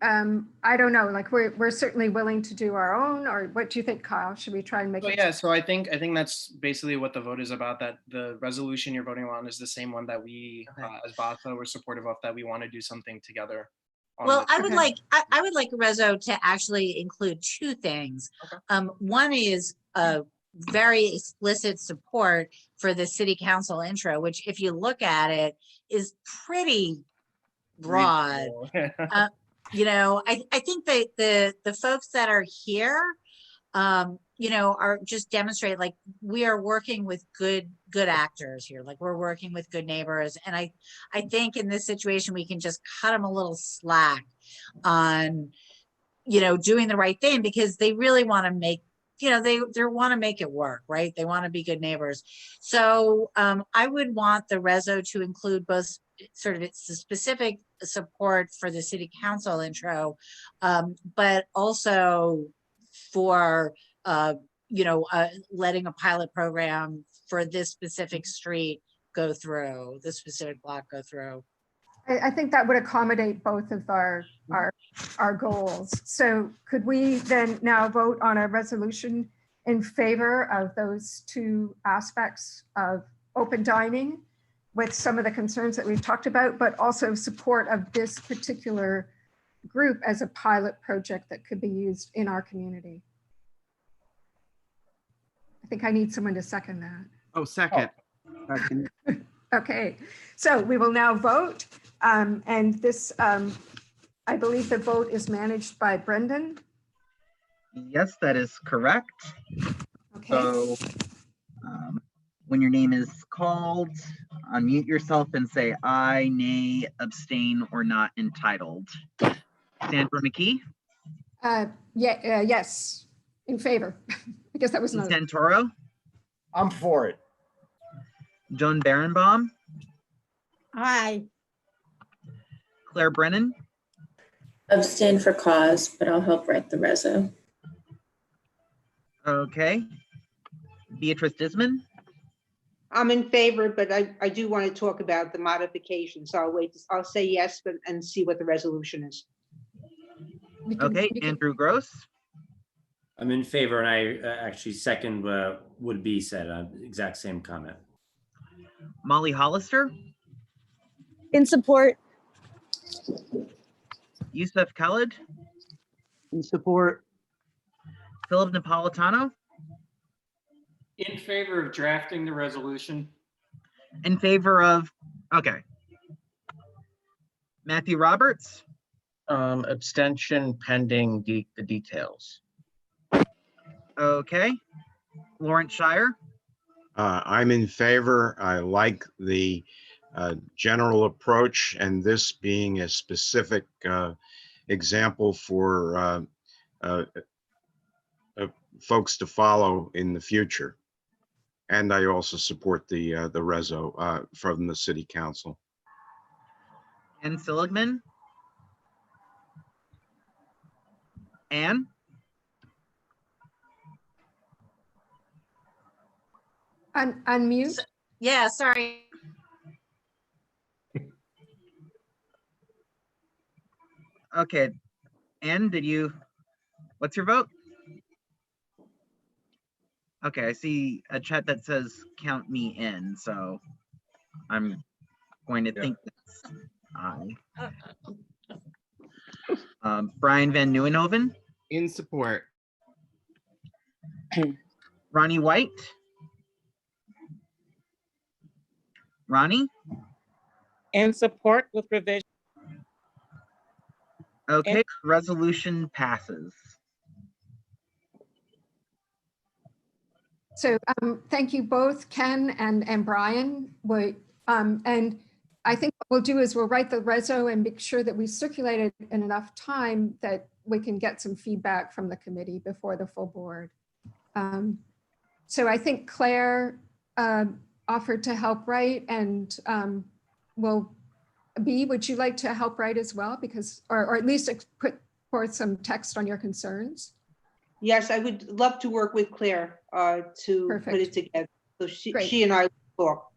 I don't know, like we're certainly willing to do our own, or what do you think, Kyle? Should we try and make it? Yeah, so I think that's basically what the vote is about, that the resolution you're voting on is the same one that we as BASA were supportive of, that we want to do something together. Well, I would like a reso to actually include two things. Okay. One is a very explicit support for the city council intro, which if you look at it is pretty broad. You know, I think that the folks that are here, you know, are just demonstrate like we are working with good actors here. Like we're working with good neighbors. And I think in this situation, we can just cut them a little slack on, you know, doing the right thing, because they really want to make, you know, they want to make it work, right? They want to be good neighbors. So I would want the reso to include both sort of it's the specific support for the city council intro, but also for, you know, letting a pilot program for this specific street go through, this specific block go through. I think that would accommodate both of our goals. So could we then now vote on a resolution in favor of those two aspects of open dining with some of the concerns that we've talked about, but also support of this particular group as a pilot project that could be used in our community? I think I need someone to second that. Oh, second. Okay, so we will now vote. And this, I believe the vote is managed by Brendan. Yes, that is correct. Okay. So when your name is called, unmute yourself and say aye, nay, abstain, or not entitled. Sandra McKee? Yes, in favor. I guess that was no. Santoro? I'm for it. Joan Berenbaum? Aye. Claire Brennan? Abstain for cause, but I'll help write the reso. Okay. Beatrice Disman? I'm in favor, but I do want to talk about the modification. So I'll wait. I'll say yes, but and see what the resolution is. Okay, Andrew Gross. I'm in favor, and I actually second would be said. Exact same comment. Molly Hollister. In support. Yusuf Khalid. In support. Philip Napolitano. In favor of drafting the resolution. In favor of, okay. Matthew Roberts. Abstention pending the details. Okay. Lawrence Shire. I'm in favor. I like the general approach, and this being a specific example for folks to follow in the future. And I also support the reso from the city council. Ann Seligman. Ann. Unmute. Yeah, sorry. Okay. Ann, what's your vote? Okay, I see a chat that says count me in, so I'm going to think that's aye. Brian Van Nieuwenhoven. In support. Ronnie White. Ronnie. In support with revision. Okay, resolution passes. So thank you both, Ken and Brian. And I think what we'll do is we'll write the reso and make sure that we circulate it in enough time that we can get some feedback from the committee before the full board. So I think Claire offered to help write, and would you like to help write as well? Because, or at least put forth some text on your concerns? Yes, I would love to work with Claire to put it together. So she and I will talk.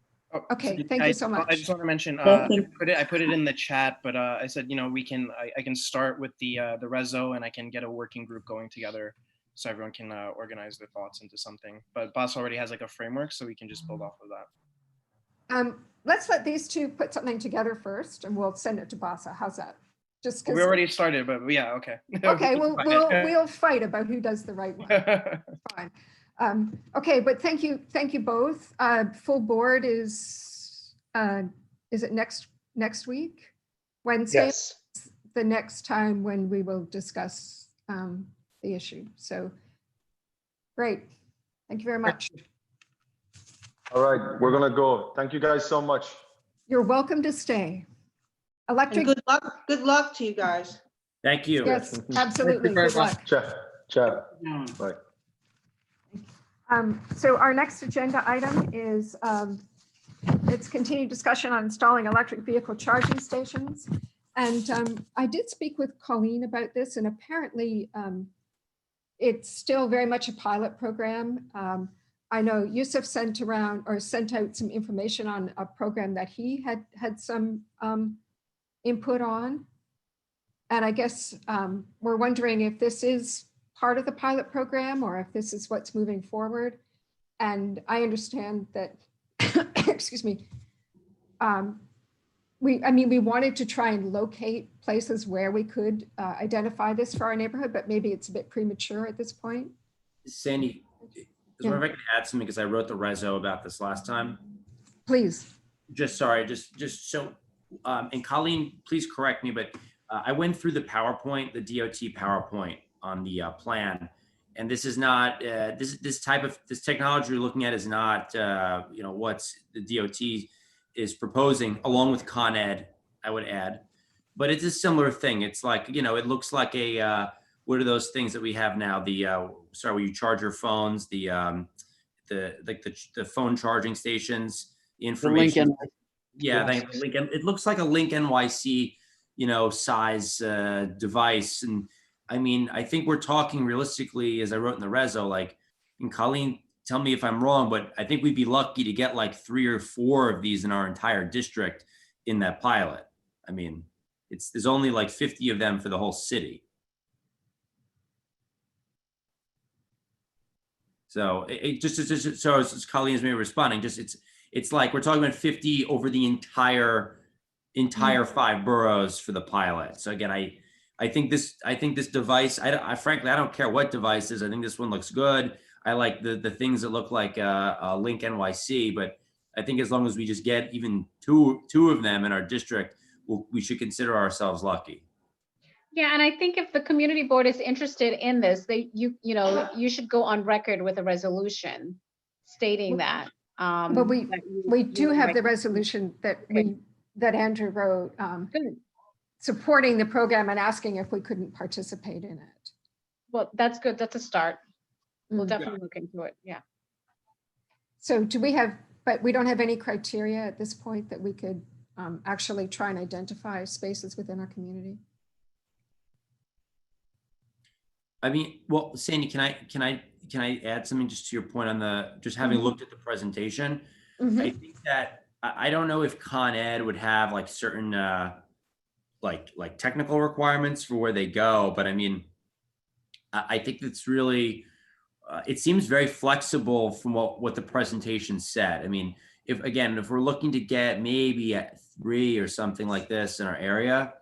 Okay, thank you so much. I just want to mention, Thank I put it in the chat, but I said, I can start with the reso, and I can get a working group going together so everyone can organize their thoughts into something. But Boss already has like a framework, so we can just build off of that. Let's let these two put something together first, and we'll send it to Basa. How's that? Just We already started, but yeah, okay. Okay, we'll fight about who does the right one. Fine. Okay, but thank you both. Full board is it next week? Wednesday? Yes. The next time when we will discuss the issue. So great. Thank you very much. All right, we're gonna go. Thank you guys so much. You're welcome to stay. Electric. And good luck to you guys. Thank you. Yes, absolutely. Good luck. Chat. Bye. So our next agenda item is it's continued discussion on installing electric vehicle charging stations. And I did speak with Colleen about this, and apparently it's still very much a pilot program. I know Yusuf sent out some information on a program that he had some input on. And I guess we're wondering if this is part of the pilot program or if this is what's moving forward. And I understand that, excuse me, we wanted to try and locate places where we could identify this for our neighborhood, but maybe it's a bit premature at this point. Sandy, if I can add something, because I wrote the reso about this last time. Please. Just so, and Colleen, please correct me, but I went through the PowerPoint, the DOT PowerPoint on the plan, and this is not this technology you're looking at is not what's the DOT is proposing, along with Con Ed, I would add, but it's a similar thing. It's like, it looks like a what are those things that we have now? Where you charge your phones, the phone charging stations, the information. The Link. It looks like a Link NYC, size device. And I mean, I think we're talking realistically, as I wrote in the reso, and Colleen tell me if I'm wrong, but I think we'd be lucky to get like 3 or 4 of these in our entire district in that pilot. I mean, there's only like 50 of them for the whole city. So just so as Colleen's maybe responding, it's like we're talking about 50 over the entire 5 boroughs for the pilot. So again, I think this device, I frankly, I don't care what device is. I think this one looks good. I like the things that look like Link NYC, but I think as long as we just get even two of them in our district, we should consider ourselves lucky. Yeah, and I think if the community board is interested in this, you should go on record with a resolution stating that. But we do have the resolution that Andrew wrote, supporting the program and asking if we couldn't participate in it. Well, that's good. That's a start. We'll definitely look into it. Yeah. So but we don't have any criteria at this point that we could actually try and identify spaces within our community. I mean, well, Sandy, can I add something just to your point on just having looked at the presentation? I think that I don't know if Con Ed would have like certain like technical requirements for where they go, but I mean, I think it's really it seems very flexible from what the presentation said. I mean, if we're looking to get maybe at 3 or something like this in our area,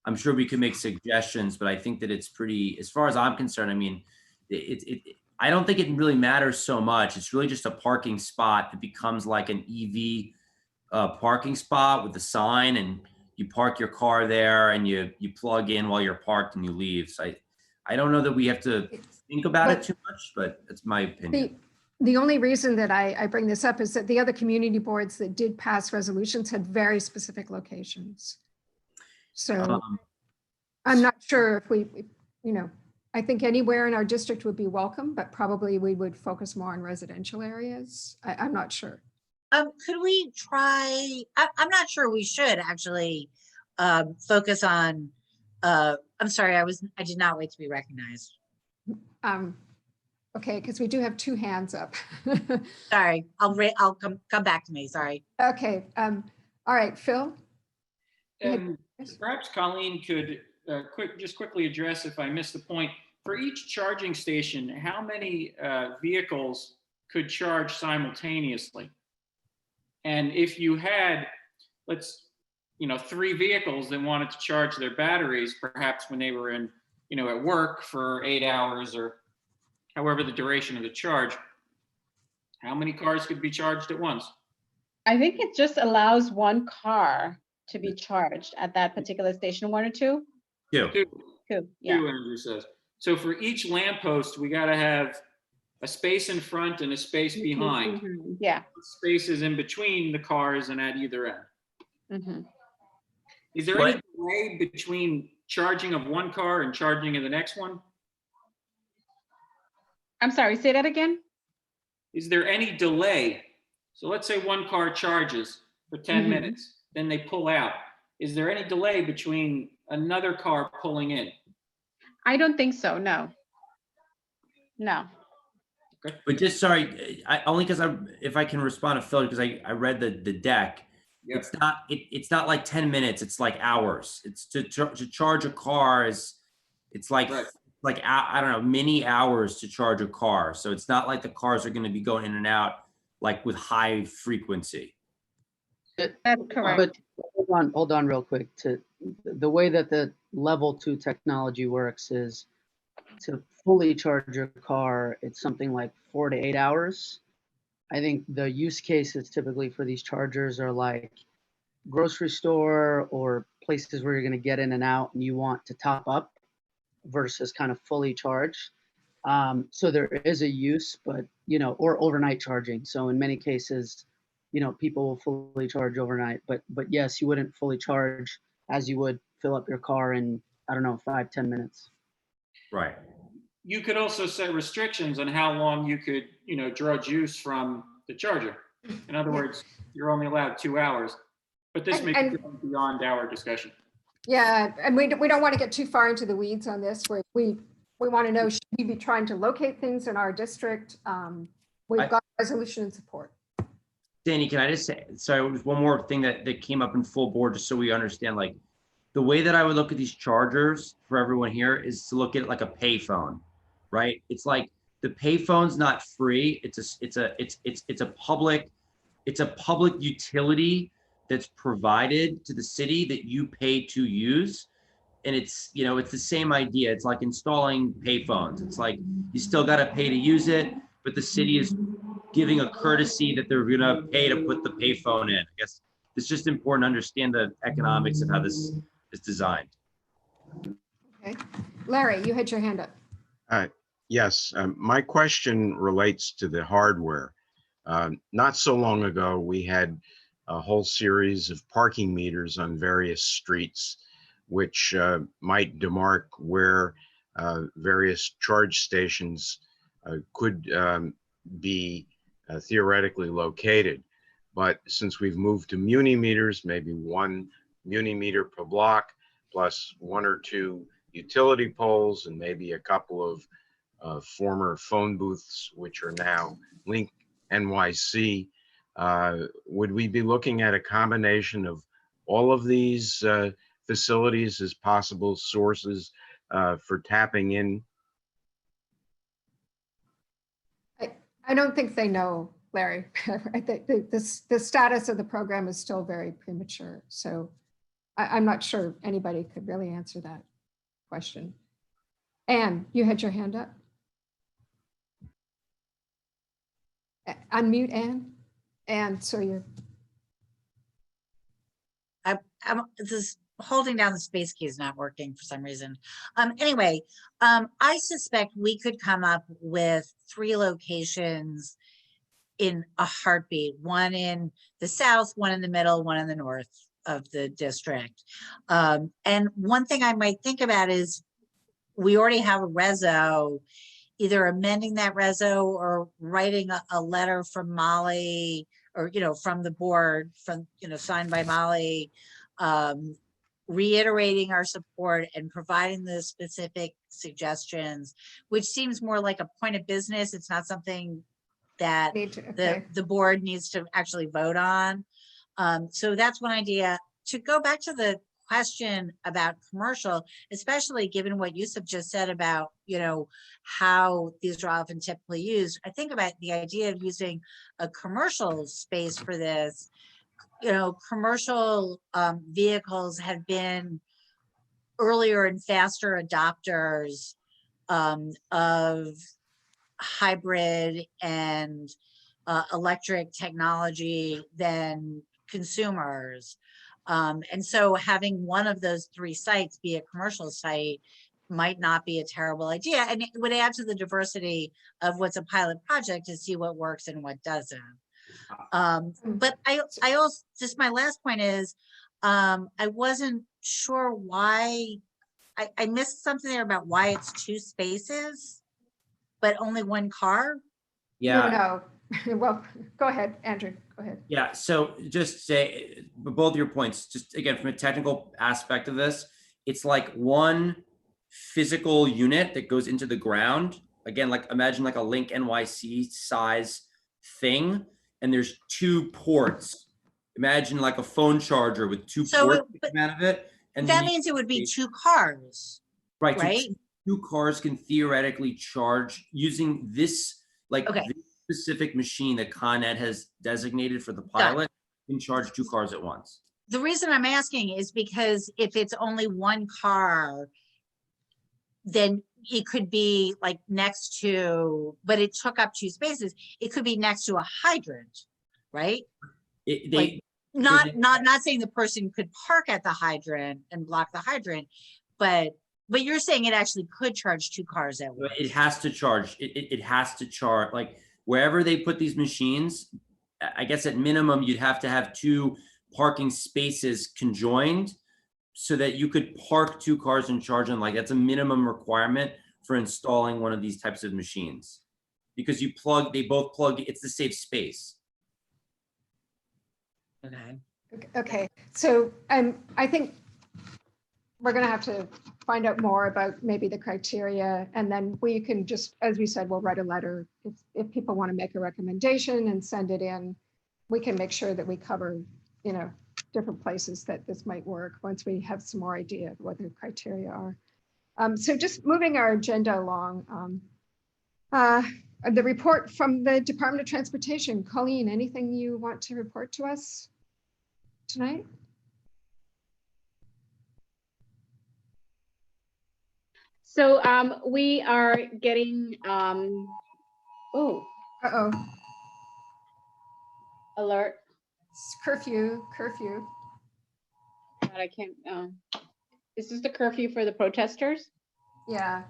I'm sure we could make suggestions, but I think that it's pretty, as far as I'm concerned, I mean, I don't think it really matters so much. It's really just a parking spot that becomes like an EV parking spot with a sign, and you park your car there and you plug in while you're parked and you leave. So I don't know that we have to think about it too much, but it's my opinion. The only reason that I bring this up is that the other community boards that did pass resolutions had very specific locations. So I'm not sure if I think anywhere in our district would be welcome, but probably we would focus more on residential areas. I'm not sure. Could we try, I'm not sure we should actually focus on, I'm sorry, I did not wait to be recognized. Okay, because we do have 2 hands up. Sorry, I'll come back to me, sorry. Okay, all right, Phil? Perhaps Colleen could quickly address, if I missed the point, for each charging station, how many vehicles could charge simultaneously? And if you had, 3 vehicles that wanted to charge their batteries, perhaps when they were in, at work for 8 hours or however the duration of the charge, how many cars could be charged at once? I think it just allows 1 car to be charged at that particular station, 1 or 2? 2. 2, yeah. 2, Andrew says. So for each lamppost, we got to have a space in front and a space behind. Yeah. Spaces in between the cars and at either end. Is there any delay between charging of 1 car and charging of the next one? I'm sorry, say that again? Is there any delay? So let's say 1 car charges for 10 minutes, then they pull out. Is there any delay between another car pulling in? I don't think so, no. No. Okay. But just sorry, only because if I can respond to Phil, because I read the deck. Yep. It's not like 10 minutes. It's like hours. It's to charge a car it's like like I don't know, many hours to charge a car. So it's not like the cars are going to be going in and out like with high frequency. That's correct. But hold on real quick. The way that the level 2 technology works is to fully charge your car, it's something like 4 to 8 hours. I think the use cases typically for these chargers are like grocery store or places where you're going to get in and out and you want to top up versus kind of fully charged. So there is a use, but, or overnight charging. So in many cases, people will fully charge overnight, but yes, you wouldn't fully charge as you would fill up your car in, 5-10 minutes. Right. You could also set restrictions on how long you could, draw juice from the charger. In other words, you're only allowed 2 hours, but this makes it beyond our discussion. Yeah, and we don't want to get too far into the weeds on this. We want to know, should we be trying to locate things in our district? We've got resolution and support. Danny, can I just say, sorry, there's one more thing that came up in full board, just so we understand, like, the way that I would look at these chargers for everyone here is to look at it like a payphone, right? It's like the payphone's not free. It's a public utility that's provided to the city that you pay to use. And it's, you know, it's the same idea. It's like installing payphones. It's like you still got to pay to use it, but the city is giving a courtesy that they're going to pay to put the payphone in. I guess it's just important to understand the economics of how this is designed. Okay. Larry, you had your hand up. Yes, my question relates to the hardware. Not so long ago, we had a whole series of parking meters on various streets, which might demarc where various charge stations could be theoretically located. But since we've moved to muni meters, maybe one muni meter per block, plus one or two utility poles, and maybe a couple of former phone booths, which are now Link NYC, would we be looking at a combination of all of these facilities as possible sources for tapping in? I don't think they know, Larry. I think the status of the program is still very premature. So I'm not sure anybody could really answer that question. Anne, you had your hand up. Unmute Anne. Anne, so you're. I'm this holding down the space key is not working for some reason. Anyway, I suspect we could come up with 3 locations in a heartbeat, one in the south, one in the middle, one in the north of the district. And one thing I might think about is we already have a reso, either amending that reso or writing a letter from Molly or, you know, from the board, from, you know, signed by Molly, reiterating our support and providing the specific suggestions, which seems more like a point of business. It's not something that the board needs to actually vote on. So that's one idea. To go back to the question about commercial, especially given what Yusuf just said about, you know, how these are often typically used, I think about the idea of using a commercial space for this. You know, commercial vehicles have been earlier and faster adopters of hybrid and electric technology than consumers. And so having one of those 3 sites be a commercial site might not be a terrible idea. And it would add to the diversity of what's a pilot project to see what works and what doesn't. But I also, just my last point is, I wasn't sure why, I missed something there about why it's 2 spaces, but only 1 car. Yeah. No. Well, go ahead, Andrew, go ahead. Yeah, so just say both of your points, just again, from a technical aspect of this, it's like one physical unit that goes into the ground. Again, like imagine like a Link NYC size thing, and there's 2 ports. Imagine like a phone charger with 2 ports that come out of it. And that means it would be 2 cars. Right, right? so two cars can theoretically charge using this, like this specific machine that Con Ed has designated for the pilot, can charge 2 cars at once. The reason I'm asking is because if it's only 1 car, then it could be like next to, but it took up 2 spaces. It could be next to a hydrant, right? Not saying the person could park at the hydrant and block the hydrant, but you're saying it actually could charge 2 cars at once. It has to charge. It has to charge. Like wherever they put these machines, I guess at minimum you'd have to have 2 parking spaces conjoined so that you could park 2 cars and charge them. Like that's a minimum requirement for installing one of these types of machines, because they both plug. It's the safe space. Okay, so I think we're going to have to find out more about maybe the criteria, and then we can just, as we said, we'll write a letter. If people want to make a recommendation and send it in, we can make sure that we cover, different places that this might work once we have some more idea of what the criteria are. So just moving our agenda along, the report from the Department of Transportation. Colleen, anything you want to report to us tonight? So we are getting alert. It's curfew. God, I can't. Is this the curfew for the protesters? Yeah,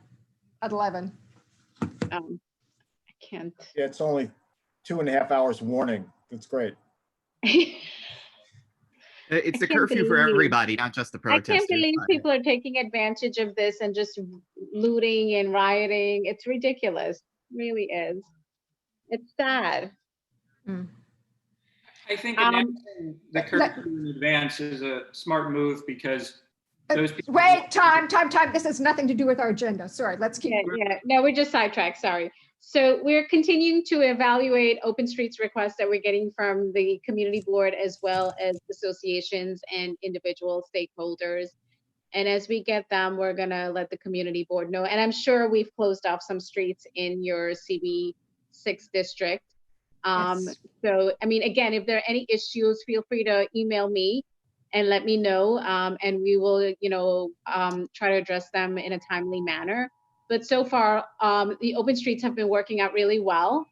at 11. I can't. Yeah, it's only 2.5 hours warning. That's great. It's the can't curfew for believe- everybody, not just the I protesters. can't believe people are taking advantage of this and just looting and rioting. It's ridiculous. It really is. It's sad. I think announcing the curfew in advance is a smart move because those people. Wait, time. This has nothing to do with our agenda. Sorry, let's keep. Yeah. No, we're just sidetracked. Sorry. So we're continuing to evaluate open streets requests that we're getting from the community board as well as associations and individual stakeholders. And as we get them, we're gonna let the community board know. And I'm sure we've closed off some streets in your CB6 district. Yes. So, I mean, again, if there are any issues, feel free to email me and let me know. And we will, try to address them in a timely manner. But so far, the open streets have been working out really well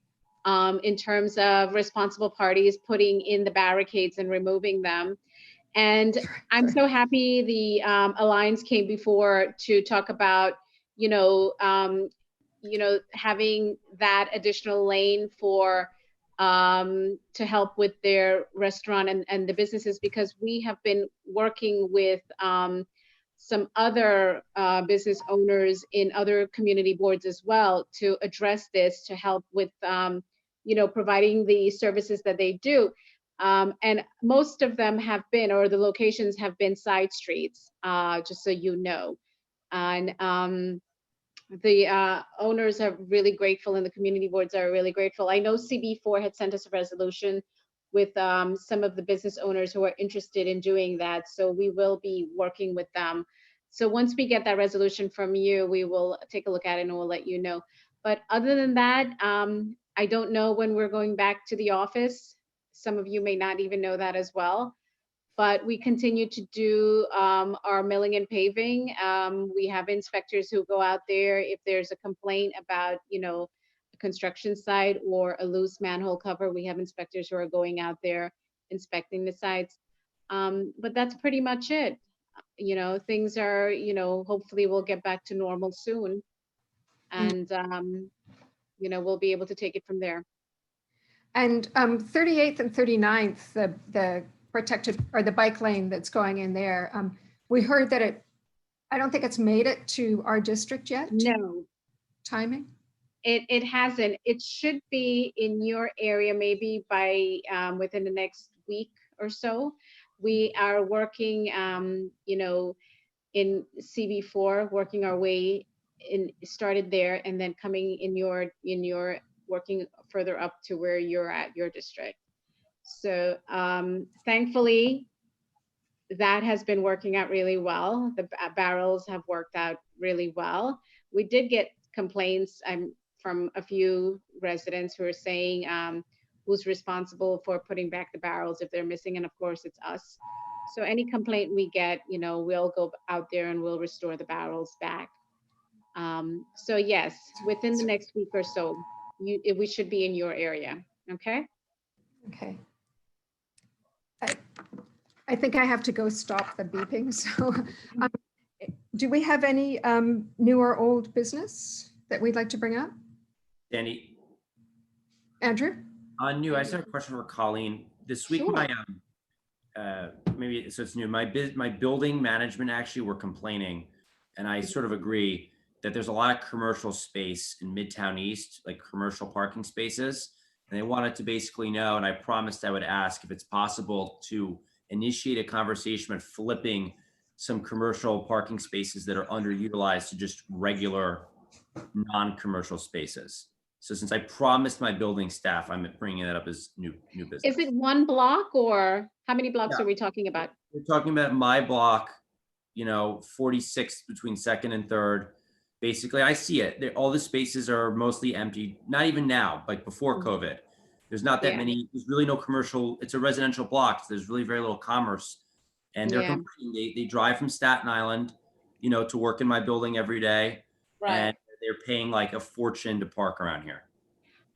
in terms of responsible parties putting in the barricades and removing them. And I'm so happy the Alliance came before to talk about, having that additional lane for to help with their restaurant and the businesses, because we have been working with some other business owners in other community boards as well to address this, to help with, providing the services that they do. And most of them have been, or the locations have been side streets, just so you know. And the owners are really grateful and the community boards are really grateful. I know CB4 had sent us a resolution with some of the business owners who are interested in doing that. So we will be working with them. So once we get that resolution from you, we will take a look at it and we'll let you know. But other than that, I don't know when we're going back to the office. Some of you may not even know that as well. But we continue to do our milling and paving. We have inspectors who go out there if there's a complaint about, a construction site or a loose manhole cover. We have inspectors who are going out there inspecting the sites. But that's pretty much it. Things are, hopefully we'll get back to normal soon. And, we'll be able to take it from there. And 38th and 39th, the protected, or the bike lane that's going in there. We heard that I don't think it's made it to our district yet. No. Timing? It hasn't. It should be in your area maybe by within the next week or so. We are working, in CB4, working our way in, started there and then coming in your working further up to where you're at, your district. So thankfully, that has been working out really well. The barrels have worked out really well. We did get complaints from a few residents who are saying who's responsible for putting back the barrels if they're missing, and of course it's us. So any complaint we get, we'll go out there and we'll restore the barrels back. So yes, within the next week or so, we should be in your area, okay? Okay. I think I have to go stop the beeping. So do we have any new or old business that we'd like to bring up? Danny, Andrew? new. I just have a question for Colleen. This week, Sure. my maybe so it's new. My building management actually were complaining, and I sort of agree that there's a lot of commercial space in Midtown East, like commercial parking spaces, and they wanted to basically know. And I promised I would ask if it's possible to initiate a conversation about flipping some commercial parking spaces that are underutilized to just regular non-commercial spaces. So since I promised my building staff, I'm bringing that up as new business. Is it one block or how many blocks are we talking about? We're talking about my block, 46 between 2nd and 3rd. Basically, I see it. All the spaces are mostly empty. Not even now, like before COVID. There's not that many. There's really no commercial. It's a residential block. So there's really very little commerce. And they're complaining. They drive from Staten Island, to work in my building every day. Right. And they're paying like a fortune to park around here.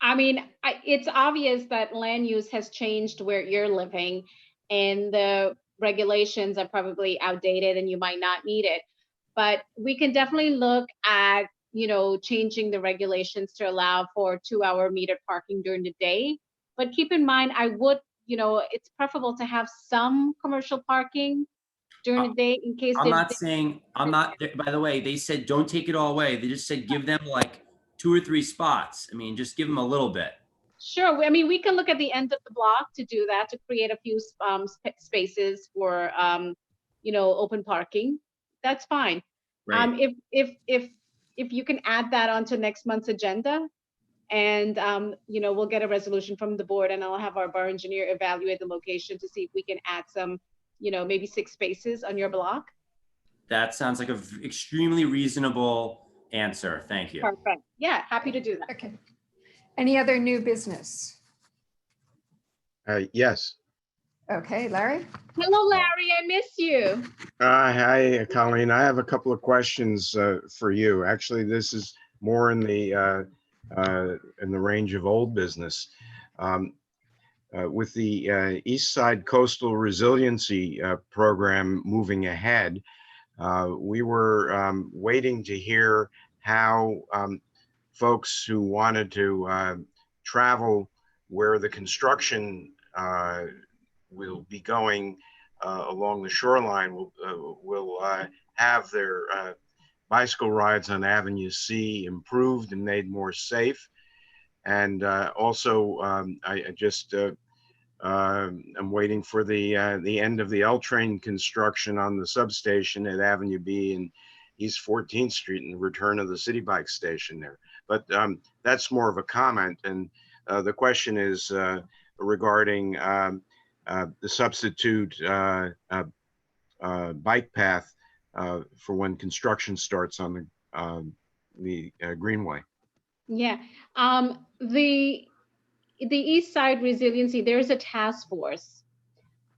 I mean, it's obvious that land use has changed where you're living, and the regulations are probably outdated and you might not need it. But we can definitely look at, changing the regulations to allow for 2-hour metered parking during the day. But keep in mind, I would, it's preferable to have some commercial parking during the day in case I'm not, by the way, they said, don't take it all away. They just said, give them like 2 or 3 spots. I mean, just give them a little bit. Sure. I mean, we can look at the end of the block to do that, to create a few spaces for, open parking. That's fine. Right. If you can add that onto next month's agenda, and we'll get a resolution from the board, and I'll have our borough engineer evaluate the location to see if we can add some, maybe 6 spaces on your block. That sounds like an extremely reasonable answer. Thank you. Perfect. Yeah, happy to do that. Okay. Any other new business? Yes. Okay, Larry? Hello, Larry. I miss you. Hi, Colleen. I have a couple of questions for you. Actually, this is more in the range of old business. With the East Side Coastal Resiliency Program moving ahead, we were waiting to hear how folks who wanted to travel where the construction will be going along the shoreline will have their bicycle rides on Avenue C improved and made more safe. And also, I just I'm waiting for the end of the L train construction on the substation at Avenue B and East 14th Street and the return of the City Bike station there. But that's more of a comment. And the question is regarding the substitute bike path for when construction starts on the Greenway. Yeah, the East Side Resiliency, there's a task force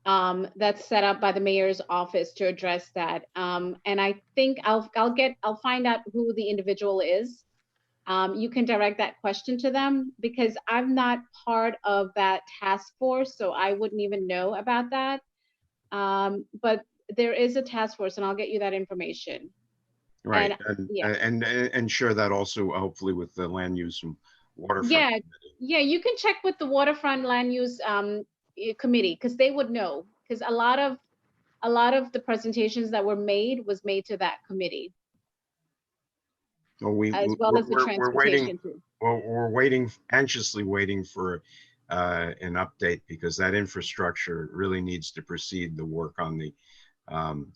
that's set up by the mayor's office to address that. And I think I'll find out who the individual is. You can direct that question to them because I'm not part of that task force, so I wouldn't even know about that. But there is a task force, and I'll get you that information. Right, and share that also hopefully with the land use and waterfront. Yeah, you can check with the waterfront land use committee because they would know, because a lot of the presentations that were made was made to that committee. Well, as well as the transportation too. We're anxiously waiting for an update because that infrastructure really needs to precede the work on the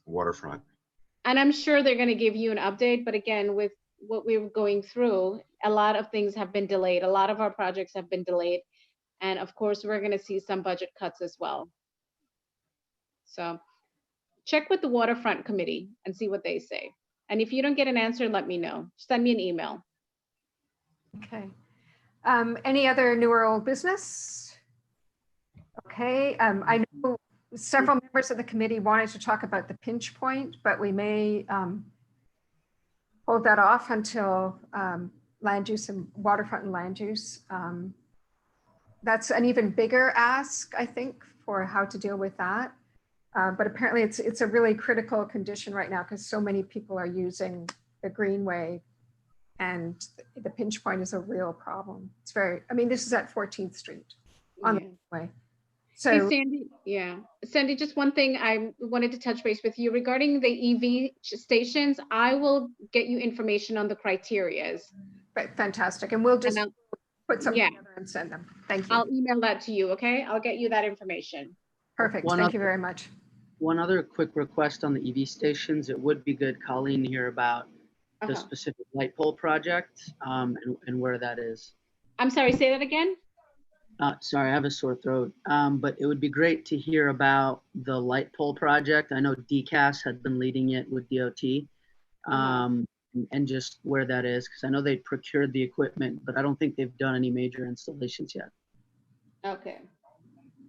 waterfront. And I'm sure they're going to give you an update, but again, with what we're going through, a lot of things have been delayed. A lot of our projects have been delayed. And of course, we're going to see some budget cuts as well. So check with the waterfront committee and see what they say. And if you don't get an answer, let me know. Send me an email. Okay. Any other new or old business? Okay. I know several members of the committee wanted to talk about the pinch point, but we may hold that off until land use and waterfront and land use. That's an even bigger ask, I think, for how to deal with that. But apparently it's a really critical condition right now because so many people are using the Greenway and the pinch point is a real problem. It's very, I mean, this is at 14th Street on the way. So hey, Sandy, Sandy, just one thing I wanted to touch base with you regarding the EV stations. I will get you information on the criterias. Right, fantastic. And we'll just put something together and send them. Thank you. I'll email that to you, okay? I'll get you that information. Perfect. Thank you very much. One other quick request on the EV stations. It would be good, Colleen, to hear about the Uh-huh. specific light pole project and where that is. I'm sorry, say that again? Sorry, I have a sore throat. But it would be great to hear about the light pole project. I know DCAS had been leading it with DOT. And just where that is, because I know they procured the equipment, but I don't think they've done any major installations yet. Okay.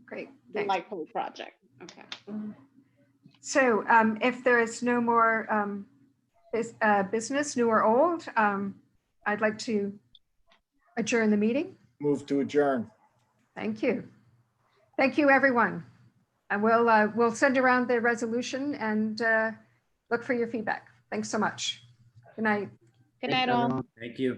Great. The Thanks. light pole project. Okay. So if there is no more business, new or old, I'd like to adjourn the meeting. Move to adjourn. Thank you. Thank you, everyone. And we'll send around the resolution and look for your feedback. Thanks so much. Good night. Good night, all. Thank you.